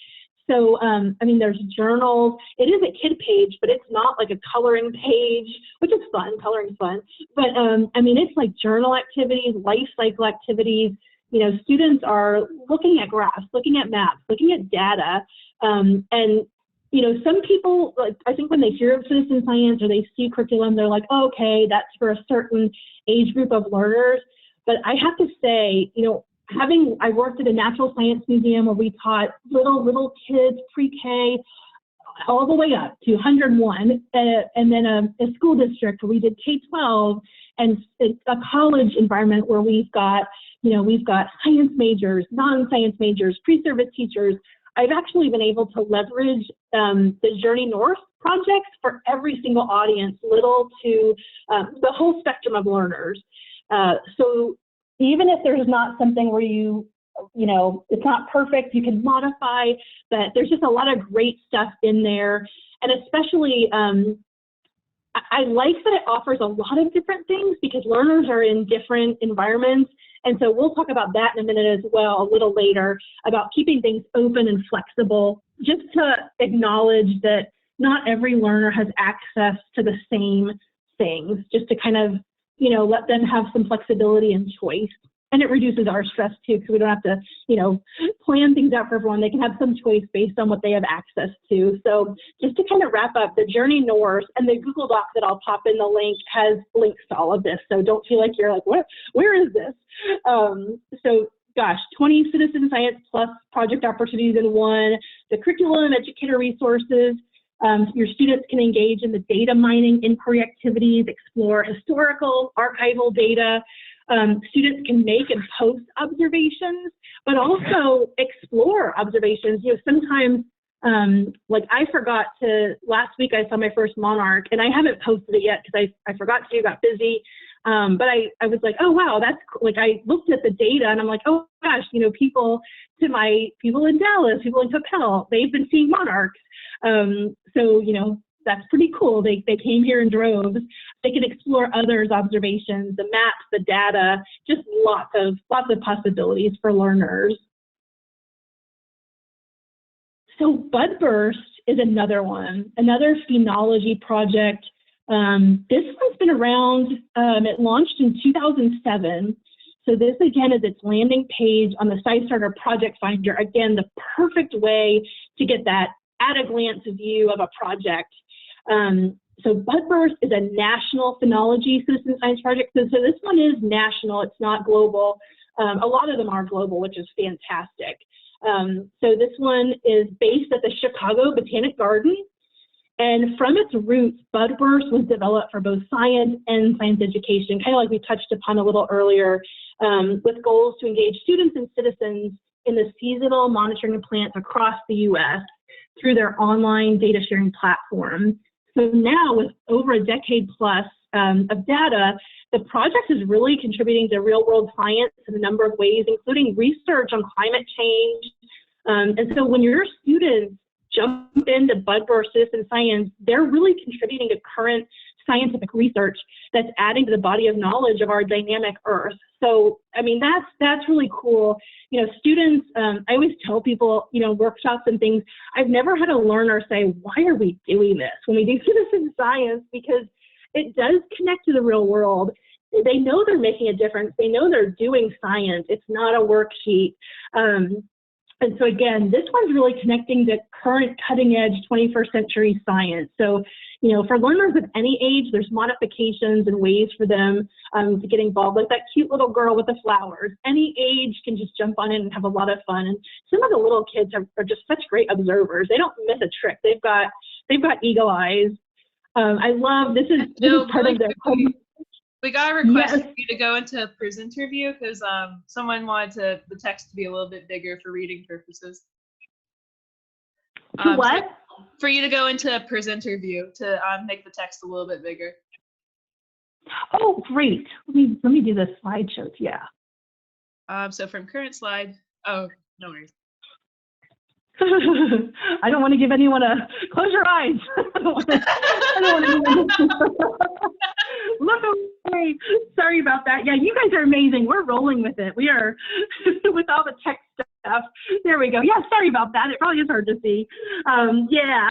So, I mean, there's journals. It is a kid page, but it's not like a coloring page, which is fun. Coloring is fun. But, I mean, it's like journal activities, life cycle activities. You know, students are looking at graphs, looking at maps, looking at data. And, you know, some people, like, I think when they hear of citizen science or they see curriculum, they're like, oh, okay, that's for a certain age group of learners. But I have to say, you know, I worked at a natural science museum where we taught little kids, pre-K, all the way up to 101, and then a school district where we did K-12, and a college environment where we've got science majors, non-science majors, pre-service teachers. I've actually been able to leverage the Journey North projects for every single audience, little to the whole spectrum of learners. So even if there's not something where you know, it's not perfect, you can modify, but there's just a lot of great stuff in there. And especially, I like that it offers a lot of different things because learners are in different environments. And so we'll talk about that in a minute as well, a little later, about keeping things open and flexible, just to acknowledge that not every learner has access to the same things, just to kind of, you know, let them have some flexibility and choice. And it reduces our stress too, because we don't have to, you know, plan things out for everyone. They can have some choice based on what they have access to. So just to kind of wrap up, the Journey North and the Google Doc that I'll pop in the link has links to all of this. So don't feel like you're like, what? Where is this? So gosh, 20 citizen science plus project opportunities in one, the curriculum, educator resources. Your students can engage in the data mining, inquiry activities, explore historical, archival data. Students can make and post observations, but also explore observations. You know, sometimes, like I forgot to, last week I saw my first monarch, and I haven't posted it yet because I forgot to, got busy. But I was like, oh wow, that's cool. Like I looked at the data and I'm like, oh gosh, you know, people in Dallas, people in Capel, they've been seeing monarchs. So, you know, that's pretty cool. They came here in droves. They can explore others' observations, the maps, the data, just lots of possibilities for learners. So Budburst is another one, another phenology project. This one's been around, it launched in 2007. So this, again, is its landing page on the SciStarter Project Finder. Again, the perfect way to get that at-a-glance view of a project. So Budburst is a national phenology citizen science project. So this one is national, it's not global. A lot of them are global, which is fantastic. So this one is based at the Chicago Botanic Garden. And from its roots, Budburst was developed for both science and science education, kind of like we touched upon a little earlier, with goals to engage students and citizens in the seasonal monitoring of plants across the U.S. through their online data sharing platform. So now, with over a decade plus of data, the project is really contributing to real-world science in a number of ways, including research on climate change. And so when your students jump into Budburst Citizen Science, they're really contributing to current scientific research that's adding to the body of knowledge of our dynamic Earth. So, I mean, that's really cool. You know, students, I always tell people, you know, workshops and things, I've never had a learner say, why are we doing this when we do citizen science? Because it does connect to the real world. They know they're making a difference. They know they're doing science. It's not a worksheet. And so again, this one's really connecting to current cutting edge 21st century science. So, you know, for learners of any age, there's modifications and ways for them to get involved. Like that cute little girl with the flowers. Any age can just jump on in and have a lot of fun. And some of the little kids are just such great observers. They don't miss a trick. They've got eagle eyes. I love, this is part of their We got a request for you to go into a presenter view because someone wanted the text to be a little bit bigger for reading purposes. What? So for you to go into a presenter view to make the text a little bit bigger. Oh, great. Let me do the slideshows. Yeah. So from current slide. Oh, no worries. I don't want to give anyone a close your eyes. I don't want to look away. Sorry about that. Yeah, you guys are amazing. We're rolling with it. We are with all the tech stuff. There we go. Yeah, sorry about that. It probably is hard to see. Yeah.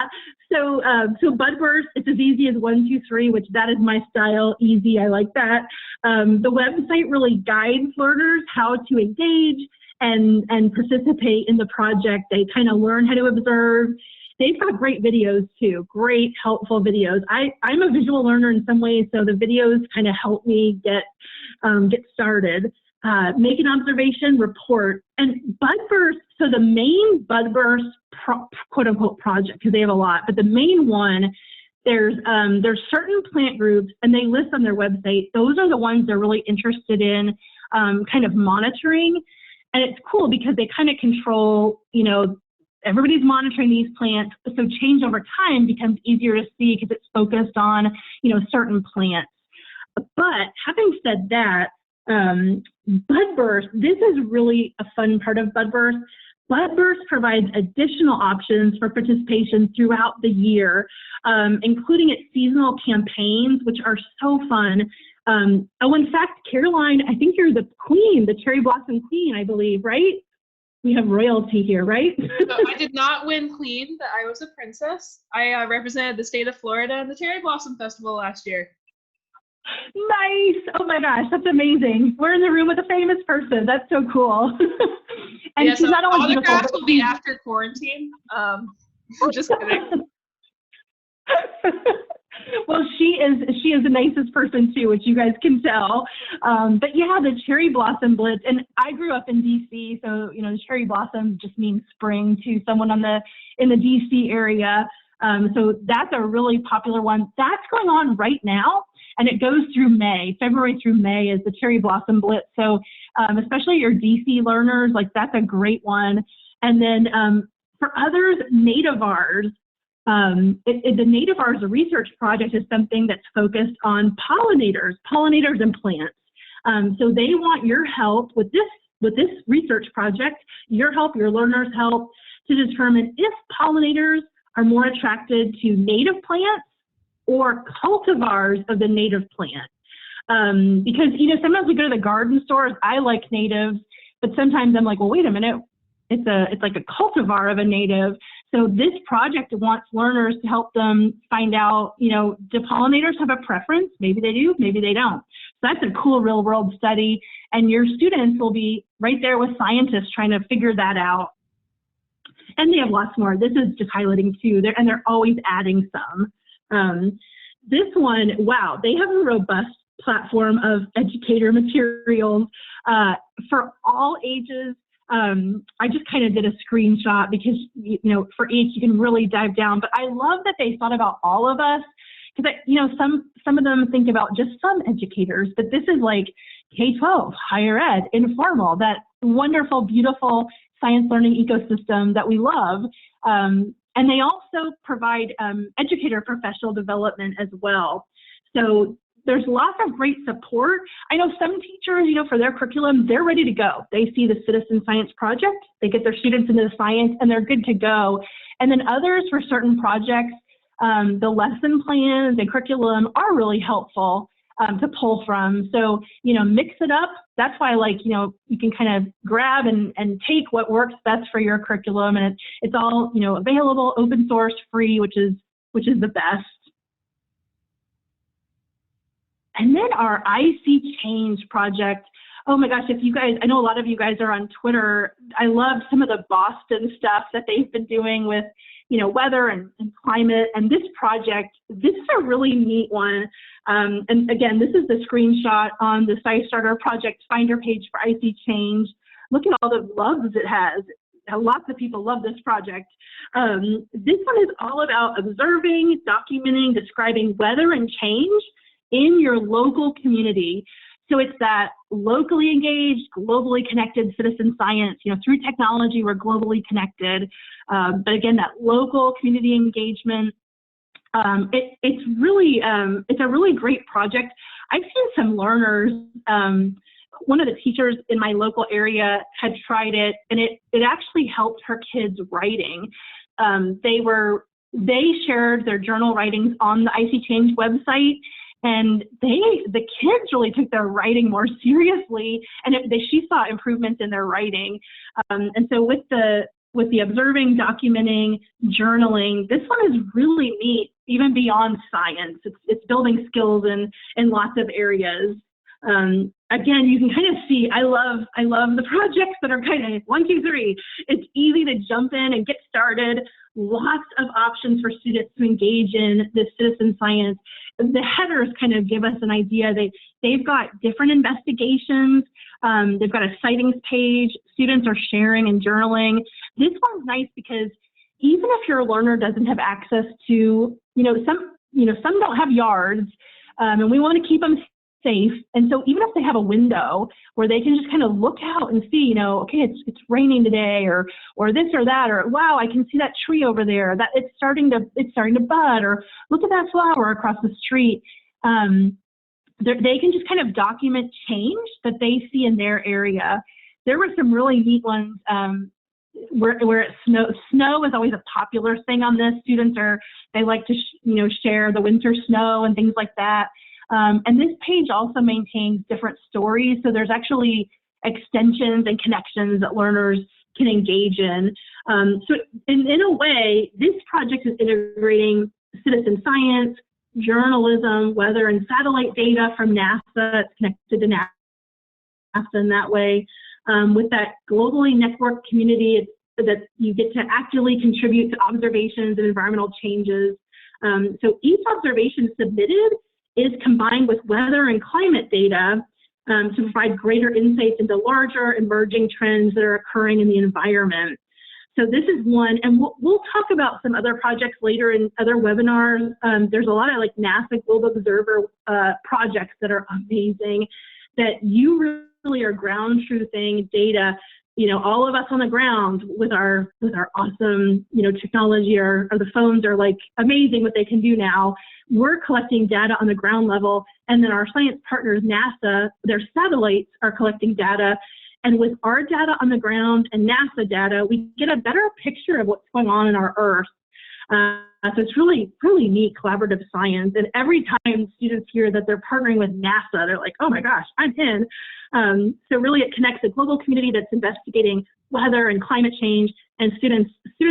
So Budburst, it's as easy as 1, 2, 3, which that is my style. Easy. I like that. The website really guides learners how to engage and participate in the project. They kind of learn how to observe. They've got great videos too, great helpful videos. I'm a visual learner in some ways, so the videos kind of help me get started. Make an observation, report. And Budburst, so the main Budburst quote unquote project, because they have a lot, but the main one, there's certain plant groups and they list on their website. Those are the ones they're really interested in kind of monitoring. And it's cool because they kind of control, you know, everybody's monitoring these plants. So change over time becomes easier to see because it's focused on, you know, certain plants. But having said that, Budburst, this is really a fun part of Budburst. Budburst provides additional options for participation throughout the year, including its seasonal campaigns, which are so fun. Oh, in fact, Caroline, I think you're the queen, the cherry blossom queen, I believe, right? We have royalty here, right? So I did not win queen, but I was a princess. I represented the state of Florida in the Cherry Blossom Festival last year. Nice. Oh my gosh, that's amazing. We're in the room with a famous person. That's so cool. And yeah, she's so not only beautiful, autographs will be after quarantine. Just kidding. Well, she is the nicest person too, which you guys can tell. But yeah, the cherry blossom blitz, and I grew up in DC, so you know the cherry blossom just means spring to someone in the DC area. So that's a really popular one. That's going on right now, and it goes through May. February through May is the cherry blossom blitz. So especially your DC learners, like that's a great one. And then for others, nativars. The nativars research project is something that's focused on pollinators and plants. So they want your help with this research project, your help, your learners' help to determine if pollinators are more attracted to native plants or cultivars of the native plant. Because, you know, sometimes we go to the garden stores, I like natives, but sometimes I'm like, well, wait a minute, it's like a cultivar of a native. So this project wants learners to help them find out, you know, do pollinators have a preference? Maybe they do, maybe they don't. So that's a cool real world study. And your students will be right there with scientists trying to figure that out. And they have lots more. This is just highlighting two, and they're always adding some. This one, wow, they have a robust platform of educator materials for all ages. I just kind of did a screenshot because, you know, for each you can really dive down. But I love that they thought about all of us, because, you know, some of them think about just some educators, but this is like K-12, higher ed, informal, that wonderful, beautiful science learning ecosystem that we love. And they also provide educator professional development as well. So there's lots of great support. I know some teachers, you know, for their curriculum, they're ready to go. They see the citizen science project, they get their students into the science, and they're good to go. And then others, for certain projects, the lesson plans and curriculum are really helpful to pull from. So, you know, mix it up. That's why, like, you know, you can kind of grab and take what works best for your curriculum, and it's all, you know, available, open source, free, which is the best. And then our IC Change project. Oh my gosh, if you guys, I know a lot of you guys are on Twitter. I love some of the Boston stuff that they've been doing with, you know, weather and climate. And this project, this is a really neat one. And again, this is the screenshot on the SciStarter project finder page for IC Change. Look at all the loves it has. Lots of people love this project. This one is all about observing, documenting, describing weather and change in your local community. So it's that locally engaged, globally connected citizen science. You know, through technology, we're globally connected. But again, that local community engagement, it's a really great project. I've seen some learners, one of the teachers in my local area had tried it, and it actually helped her kids' writing. They shared their journal writings on the IC Change website, and the kids really took their writing more seriously, and she saw improvements in their writing. And so with the observing, documenting, journaling, this one is really neat, even beyond science. It's building skills in lots of areas. Again, you can kind of see, I love the projects that are kind of 1, 2, 3. It's easy to jump in and get started. Lots of options for students to engage in this citizen science. The headers kind of give us an idea. They've got different investigations. They've got a sightings page. Students are sharing and journaling. This one's nice because even if your learner doesn't have access to, some don't have yards, and we want to keep them safe. And so even if they have a window where they can just kind of look out and see, okay, it's raining today, or this or that, or wow, I can see that tree over there, that it's starting to bud, or look at that flower across the street. They can just kind of document change that they see in their area. There were some really neat ones where it snow is always a popular thing on this. Students they like to share the winter snow and things like that. And this page also maintains different stories, so there's actually extensions and connections that learners can engage in. So in a way, this project is integrating citizen science, journalism, weather, and satellite data from NASA. It's connected to NASA in that way. With that globally networked community, that you get to actively contribute to observations and environmental changes. So each observation submitted is combined with weather and climate data to provide greater insights into larger emerging trends that are occurring in the environment. So this is one, and we'll talk about some other projects later in other webinars. There's a lot of like NASA Global Observer projects that are amazing, that you really are ground truthing data. All of us on the ground with our awesome, technology, or the phones are like amazing what they can do now. We're collecting data on the ground level, and then our science partners, NASA, their satellites are collecting data. And with our data on the ground and NASA data, we get a better picture of what's going on in our Earth. So it's really, really neat collaborative science. And every time students hear that they're partnering with NASA, they're like, oh my gosh, I'm in. So really it connects a global community that's investigating weather and climate change, and students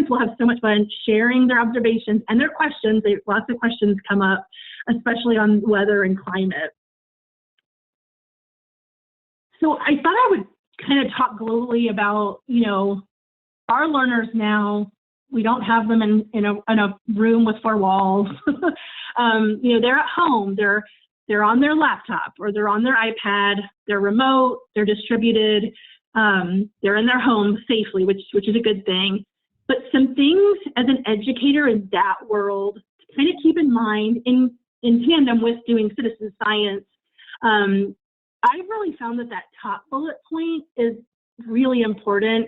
will have so much fun sharing their observations and their questions. Lots of questions come up, especially on weather and climate. So I thought I would kind of talk globally about, you know, our learners now. We don't have them in a room with 4 walls. You know, they're at home. They're on their laptop or they're on their iPad. They're remote. They're distributed. They're in their home safely, which is a good thing. But some things as an educator in that world to kind of keep in mind in tandem with doing citizen science. I've really found that top bullet point is really important.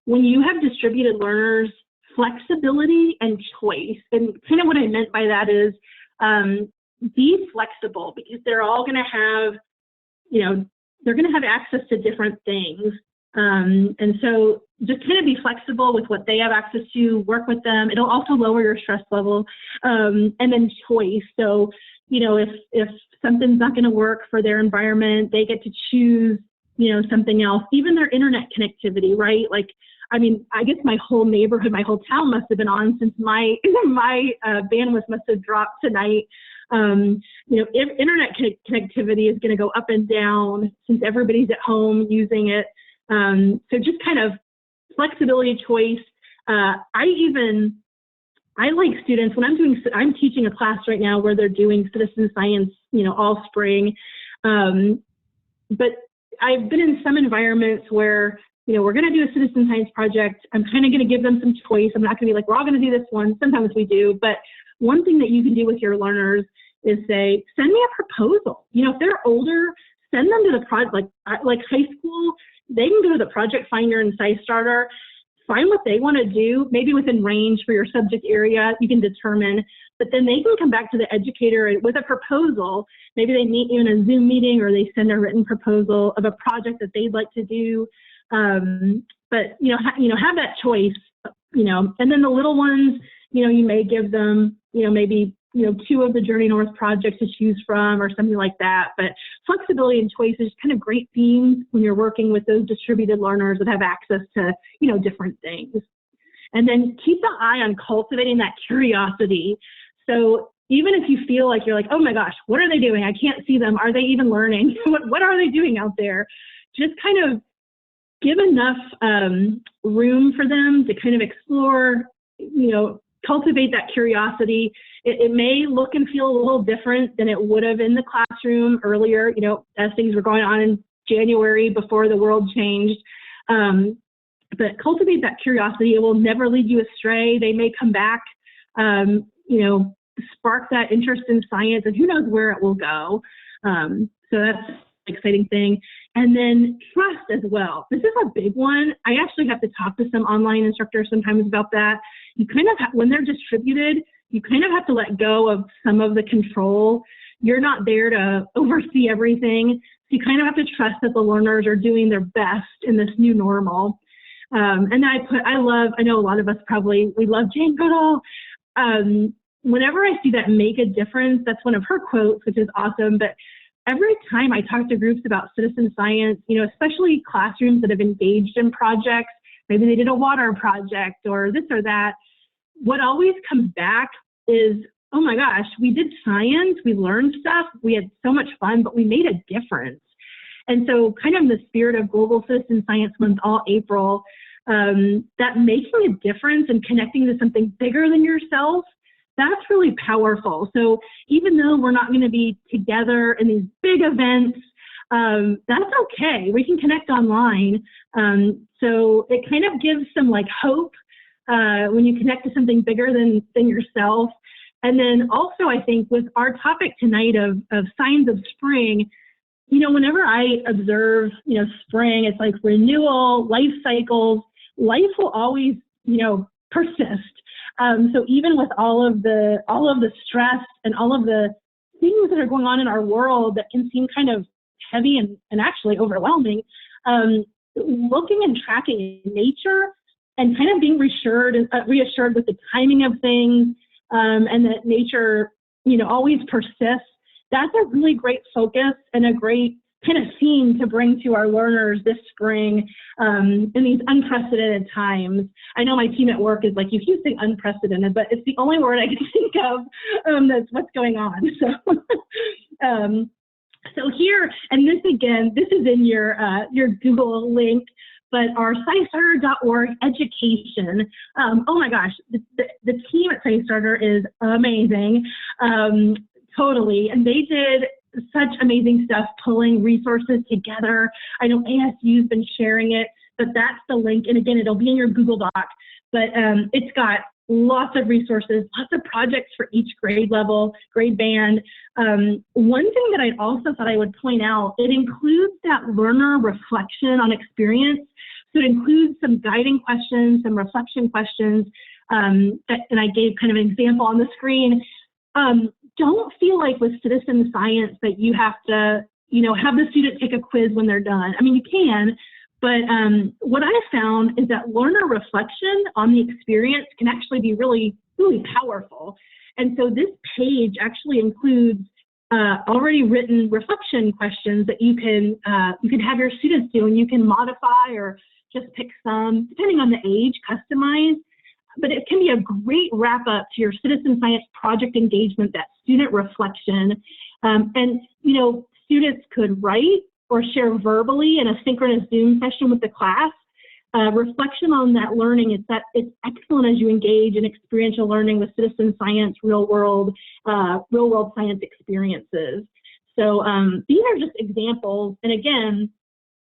When you have distributed learners, flexibility and choice. And kind of what I meant by that is be flexible, because they're all going to have, you know, they're going to have access to different things. And so just kind of be flexible with what they have access to, work with them. It'll also lower your stress level. And then choice. So, you know, if something's not going to work for their environment, they get to choose, you know, something else, even their internet connectivity, right? Like, I mean, I guess my whole neighborhood, my whole town must have been on since my bandwidth must have dropped tonight. You know, if internet connectivity is going to go up and down since everybody's at home using it. So just kind of flexibility, choice. I like students when I'm teaching a class right now where they're doing citizen science, you know, all spring. But I've been in some environments where, you know, we're going to do a citizen science project. I'm kind of going to give them some choice. I'm not going to be like, we're all going to do this one. Sometimes we do. But one thing that you can do with your learners is say, send me a proposal. You know, if they're older, send them to the project, like high school, they can go to the project finder in SciStarter, find what they want to do, maybe within range for your subject area, you can determine, but then they can come back to the educator with a proposal. Maybe they meet you in a Zoom meeting or they send a written proposal of a project that they'd like to do. But, you know, have that choice, you know, and then the little ones, you know, you may give them, you know, maybe, you know, 2 of the Journey North projects to choose from or something like that. But flexibility and choice is kind of great themes when you're working with those distributed learners that have access to, you know, different things. And then keep the eye on cultivating that curiosity. So even if you feel like you're like, oh my gosh, what are they doing? I can't see them. Are they even learning? What are they doing out there? Just kind of give enough room for them to kind of explore, you know, cultivate that curiosity. It may look and feel a little different than it would have in the classroom earlier, you know, as things were going on in January before the world changed. But cultivate that curiosity. It will never lead you astray. They may come back, you know, spark that interest in science, and who knows where it will go. So that's an exciting thing. And then trust as well. This is a big one. I actually have to talk to some online instructors sometimes about that. You kind of when they're distributed, you kind of have to let go of some of the control. You're not there to oversee everything. So you kind of have to trust that the learners are doing their best in this new normal. And then I know a lot of us we love Jane Goodall. Whenever I see that make a difference, that's one of her quotes, which is awesome. But every time I talk to groups about citizen science, you know, especially classrooms that have engaged in projects, maybe they did a water project or this or that, what always comes back is, oh my gosh, we did science, we learned stuff, we had so much fun, but we made a difference. And so kind of in the spirit of Global Citizen Science Month all April, that making a difference and connecting to something bigger than yourself, that's really powerful. So even though we're not going to be together in these big events, that's okay. We can connect online. So it kind of gives some like hope when you connect to something bigger than yourself. And then also I think with our topic tonight of signs of spring, you know, whenever I observe, you know, spring, it's like renewal, life cycles, life will always, you know, persist. So even with all of the stress and all of the things that are going on in our world that can seem kind of heavy and actually overwhelming, looking and tracking nature and kind of being reassured with the timing of things, and that nature, you know, always persists. That's a really great focus and a great kind of theme to bring to our learners this spring in these unprecedented times. I know my team at work is like, you keep saying unprecedented, but it's the only word I can think of that's what's going on. So, So here, and this again, this is in your Google link, but our SciStarter.org education. Oh my gosh, the team at SciStarter is amazing, totally. And they did such amazing stuff, pulling resources together. I know ASU's been sharing it, but that's the link. And again, it'll be in your Google Doc, but it's got lots of resources, lots of projects for each grade level, grade band. One thing that I also thought I would point out, it includes that learner reflection on experience. So it includes some guiding questions, some reflection questions, and I gave kind of an example on the screen. Don't feel like with citizen science that you have to, have the student take a quiz when they're done. I mean, you can, but what I found is that learner reflection on the experience can actually be really, really powerful. And so this page actually includes already written reflection questions that you can have your students do, and you can modify or just pick some, depending on the age, customize. But it can be a great wrap up to your citizen science project engagement, that student reflection. And, students could write or share verbally in a synchronous Zoom session with the class. Reflection on that learning is that it's excellent as you engage in experiential learning with citizen science, real world science experiences. So these are just examples. And again,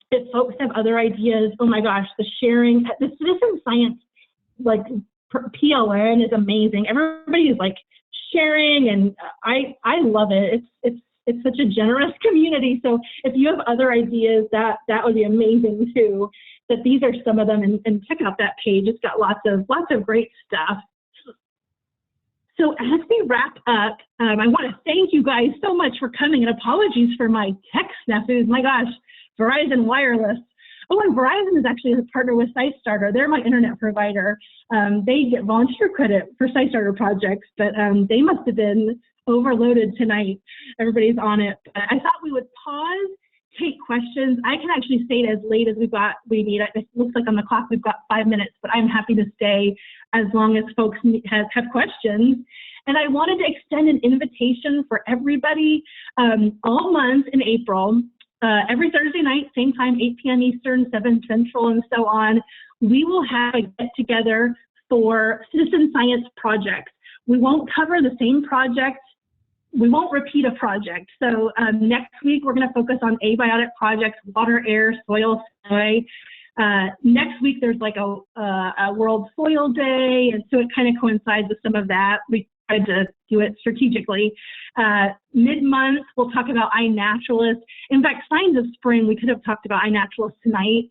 if folks have other ideas, oh my gosh, the sharing, the citizen science, like PLN is amazing. Everybody is like sharing, and I love it. It's such a generous community. So if you have other ideas, that would be amazing too. That these are some of them, and check out that page. It's got lots of great stuff. So as we wrap up, I want to thank you guys so much for coming, and apologies for my tech snafus. My gosh, Verizon Wireless. Oh, and Verizon is actually a partner with SciStarter. They're my internet provider. They get volunteer credit for SciStarter projects, but they must have been overloaded tonight. Everybody's on it. But I thought we would pause, take questions. I can actually stay as late as we need. It looks like on the clock we've got 5 minutes, but I'm happy to stay as long as folks have questions. And I wanted to extend an invitation for everybody all month in April. Every Thursday night, same time, 8 p.m. Eastern, 7 Central, and so on, we will have a get-together for citizen science projects. We won't cover the same project. We won't repeat a project. So next week, we're going to focus on abiotic projects, water, air, soil, soy. Next week, there's like a World Soil Day, and so it kind of coincides with some of that. We tried to do it strategically. Mid-month, we'll talk about iNaturalist. In fact, Signs of Spring, we could have talked about iNaturalist tonight,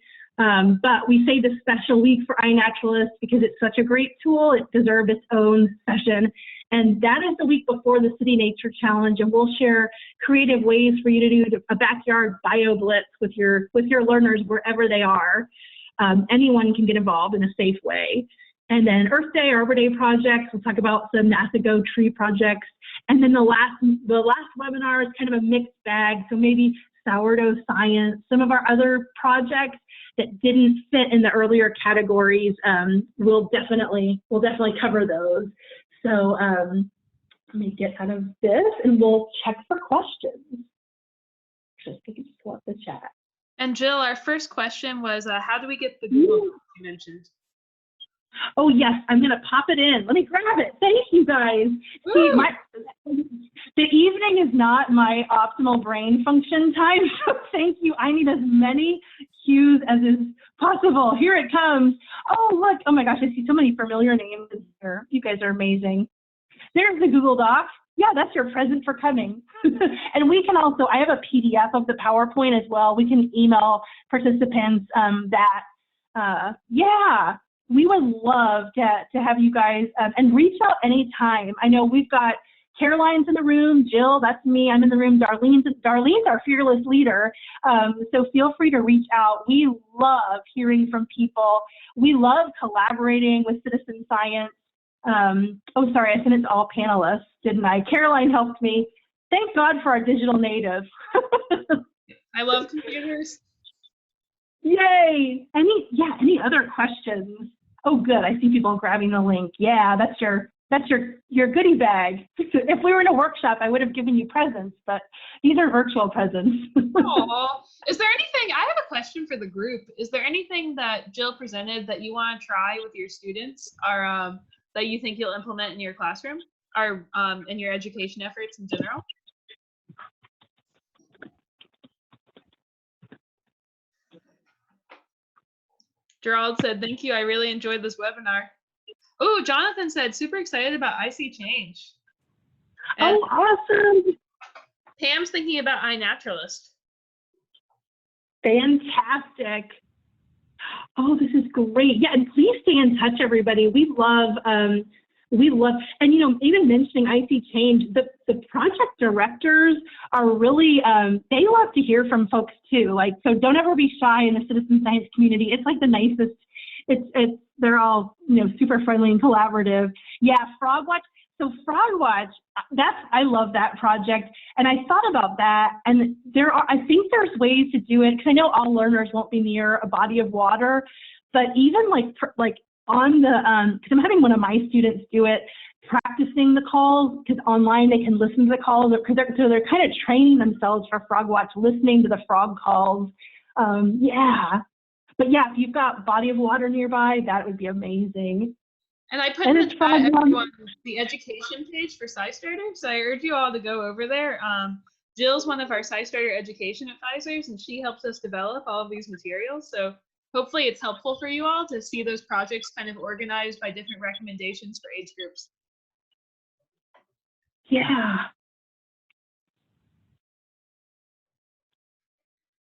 but we saved a special week for iNaturalist because it's such a great tool. It deserved its own session. And that is the week before the City Nature Challenge, and we'll share creative ways for you to do a backyard bio blitz with your learners wherever they are. Anyone can get involved in a safe way. And then Earth Day, Arbor Day projects, we'll talk about some NASA Go tree projects. And then the last webinar is kind of a mixed bag, so maybe sourdough science, some of our other projects that didn't fit in the earlier categories, we'll definitely cover those. So let me get out of this and we'll check for questions. Just pull up the chat. And Jill, our first question was, how do we get the Google Doc you mentioned? Oh yes, I'm gonna pop it in. Let me grab it. Thank you guys. See, the evening is not my optimal brain function time, so thank you. I need as many cues as is possible. Here it comes. Oh look, oh my gosh, I see so many familiar names here. You guys are amazing. There's the Google Doc. Yeah, that's your present for coming. And we can also, I have a PDF of the PowerPoint as well. We can email participants yeah. We would love to have you guys and reach out anytime. I know we've got Caroline's in the room, Jill, that's me, I'm in the room, Darlene's our fearless leader. So feel free to reach out. We love hearing from people. We love collaborating with citizen science. Oh, sorry, I said it's all panelists, didn't I? Caroline helped me. Thank God for our digital natives. I love computers. Yay! Any other questions? Oh, good. I see people grabbing the link. Yeah, that's your That's your goodie bag. If we were in a workshop, I would have given you presents, but these are virtual presents. Aw. Is there anything, I have a question for the group. Is there anything that Jill presented that you want to try with your students or that you think you'll implement in your classroom or in your education efforts in general? Gerald said, thank you. I really enjoyed this webinar. Oh, Jonathan said, super excited about IC Change. And Oh, awesome. Pam's thinking about iNaturalist. Fantastic. Oh, this is great. Yeah, and please stay in touch, everybody. We love, and even mentioning IC Change, the project directors are really, they love to hear from folks too. Like, so don't ever be shy in the citizen science community. It's like the nicest, they're all, super friendly and collaborative. Yeah, Frogwatch. So Frogwatch, I love that project. And I thought about that, and I think there's ways to do it, because I know all learners won't be near a body of water, but even like on the, because I'm having one of my students do it, practicing the calls, because online they can listen to the calls, because they're kind of training themselves for Frogwatch, listening to the frog calls. Yeah. But yeah, if you've got body of water nearby, that would be amazing. And I put in the chat everyone the education page for SciStarter, so I urge you all to go over there. Jill's one of our SciStarter education advisors, and she helps us develop all of these materials. So hopefully it's helpful for you all to see those projects kind of organized by different recommendations for age groups. Yeah.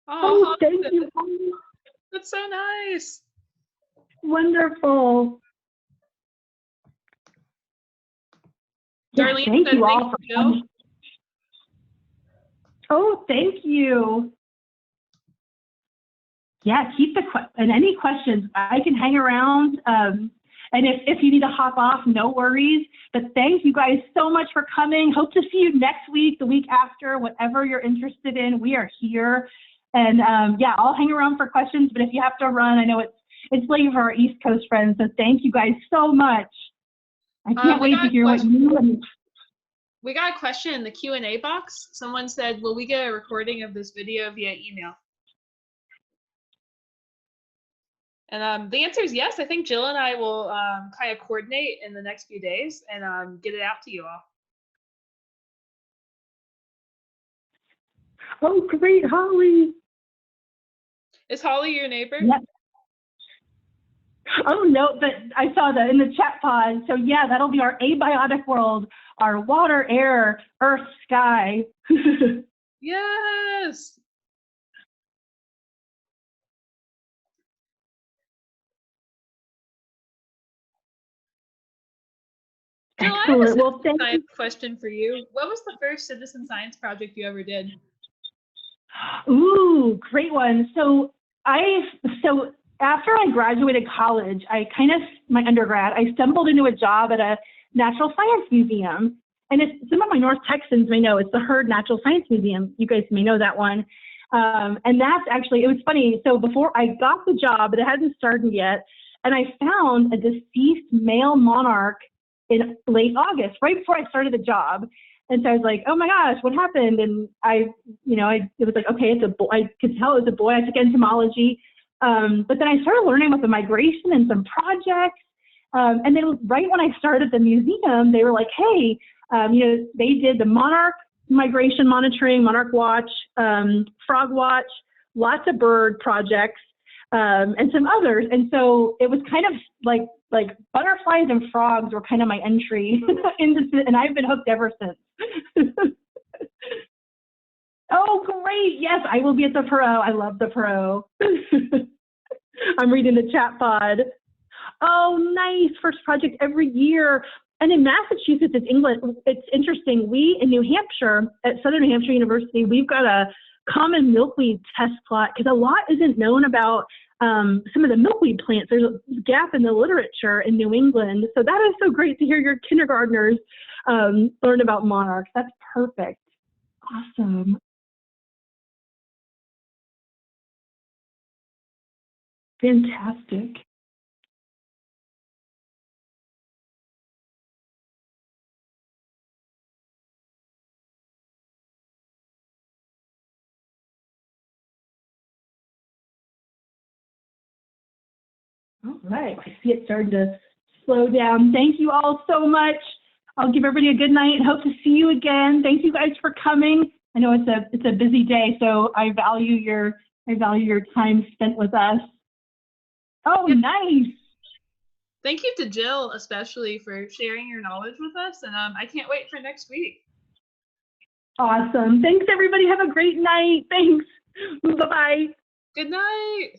Oh, thank you. That's so nice. Wonderful. Darlene, thank you all for coming. Oh, thank you. Yeah, keep and any questions, I can hang around. And if you need to hop off, no worries. But thank you guys so much for coming. Hope to see you next week, the week after, whatever you're interested in. We are here. And yeah, I'll hang around for questions, but if you have to run, I know it's late for our East Coast friends, so thank you guys so much. I can't wait to hear what you We got a question in the Q&A box. Someone said, will we get a recording of this video via email? And the answer is yes. I think Jill and I will kind of coordinate in the next few days and get it out to you all. Oh, great, Holly. Is Holly your neighbor? Yep. Oh, no, but I saw that in the chat pod. So yeah, that'll be our abiotic world, our water, air, earth, sky. Yes. Jill, excellent. Well, thank you. Question for you. What was the first citizen science project you ever did? Ooh, great one. So after I graduated college, my undergrad, I stumbled into a job at a natural science museum. And some of my North Texans may know, it's the Hurd Natural Science Museum. You guys may know that one. And that's actually, it was funny. So before I got the job, but it hadn't started yet, and I found a deceased male monarch in late August, right before I started the job. And so I was like, oh my gosh, what happened? And it was like, okay, it's a boy. I could tell it was a boy. I took entomology. But then I started learning about the migration and some projects. And then right when I started the museum, they were like, hey, they did the monarch migration monitoring, monarch watch, frog watch, lots of bird projects, and some others. And so it was kind of like butterflies and frogs were kind of my entry into, and I've been hooked ever since. Oh, great. Yes, I will be at the Pro. I love the Pro. I'm reading the chat pod. Oh, nice. First project every year. And in Massachusetts, it's interesting. We, in New Hampshire, at Southern New Hampshire University, we've got a common milkweed test plot because a lot isn't known about some of the milkweed plants. There's a gap in the literature in New England. So that is so great to hear your kindergartners learn about monarchs. That's perfect. Awesome. Fantastic. All right, I see it starting to slow down. Thank you all so much. I'll give everybody a good night and hope to see you again. Thank you guys for coming. I know it's a busy day, so I value your time spent with us. Oh, Yep. nice. Thank you to Jill, especially for sharing your knowledge with us. And I can't wait for next week. Awesome. Thanks, everybody. Have a great night. Thanks. Bye-bye. Good night.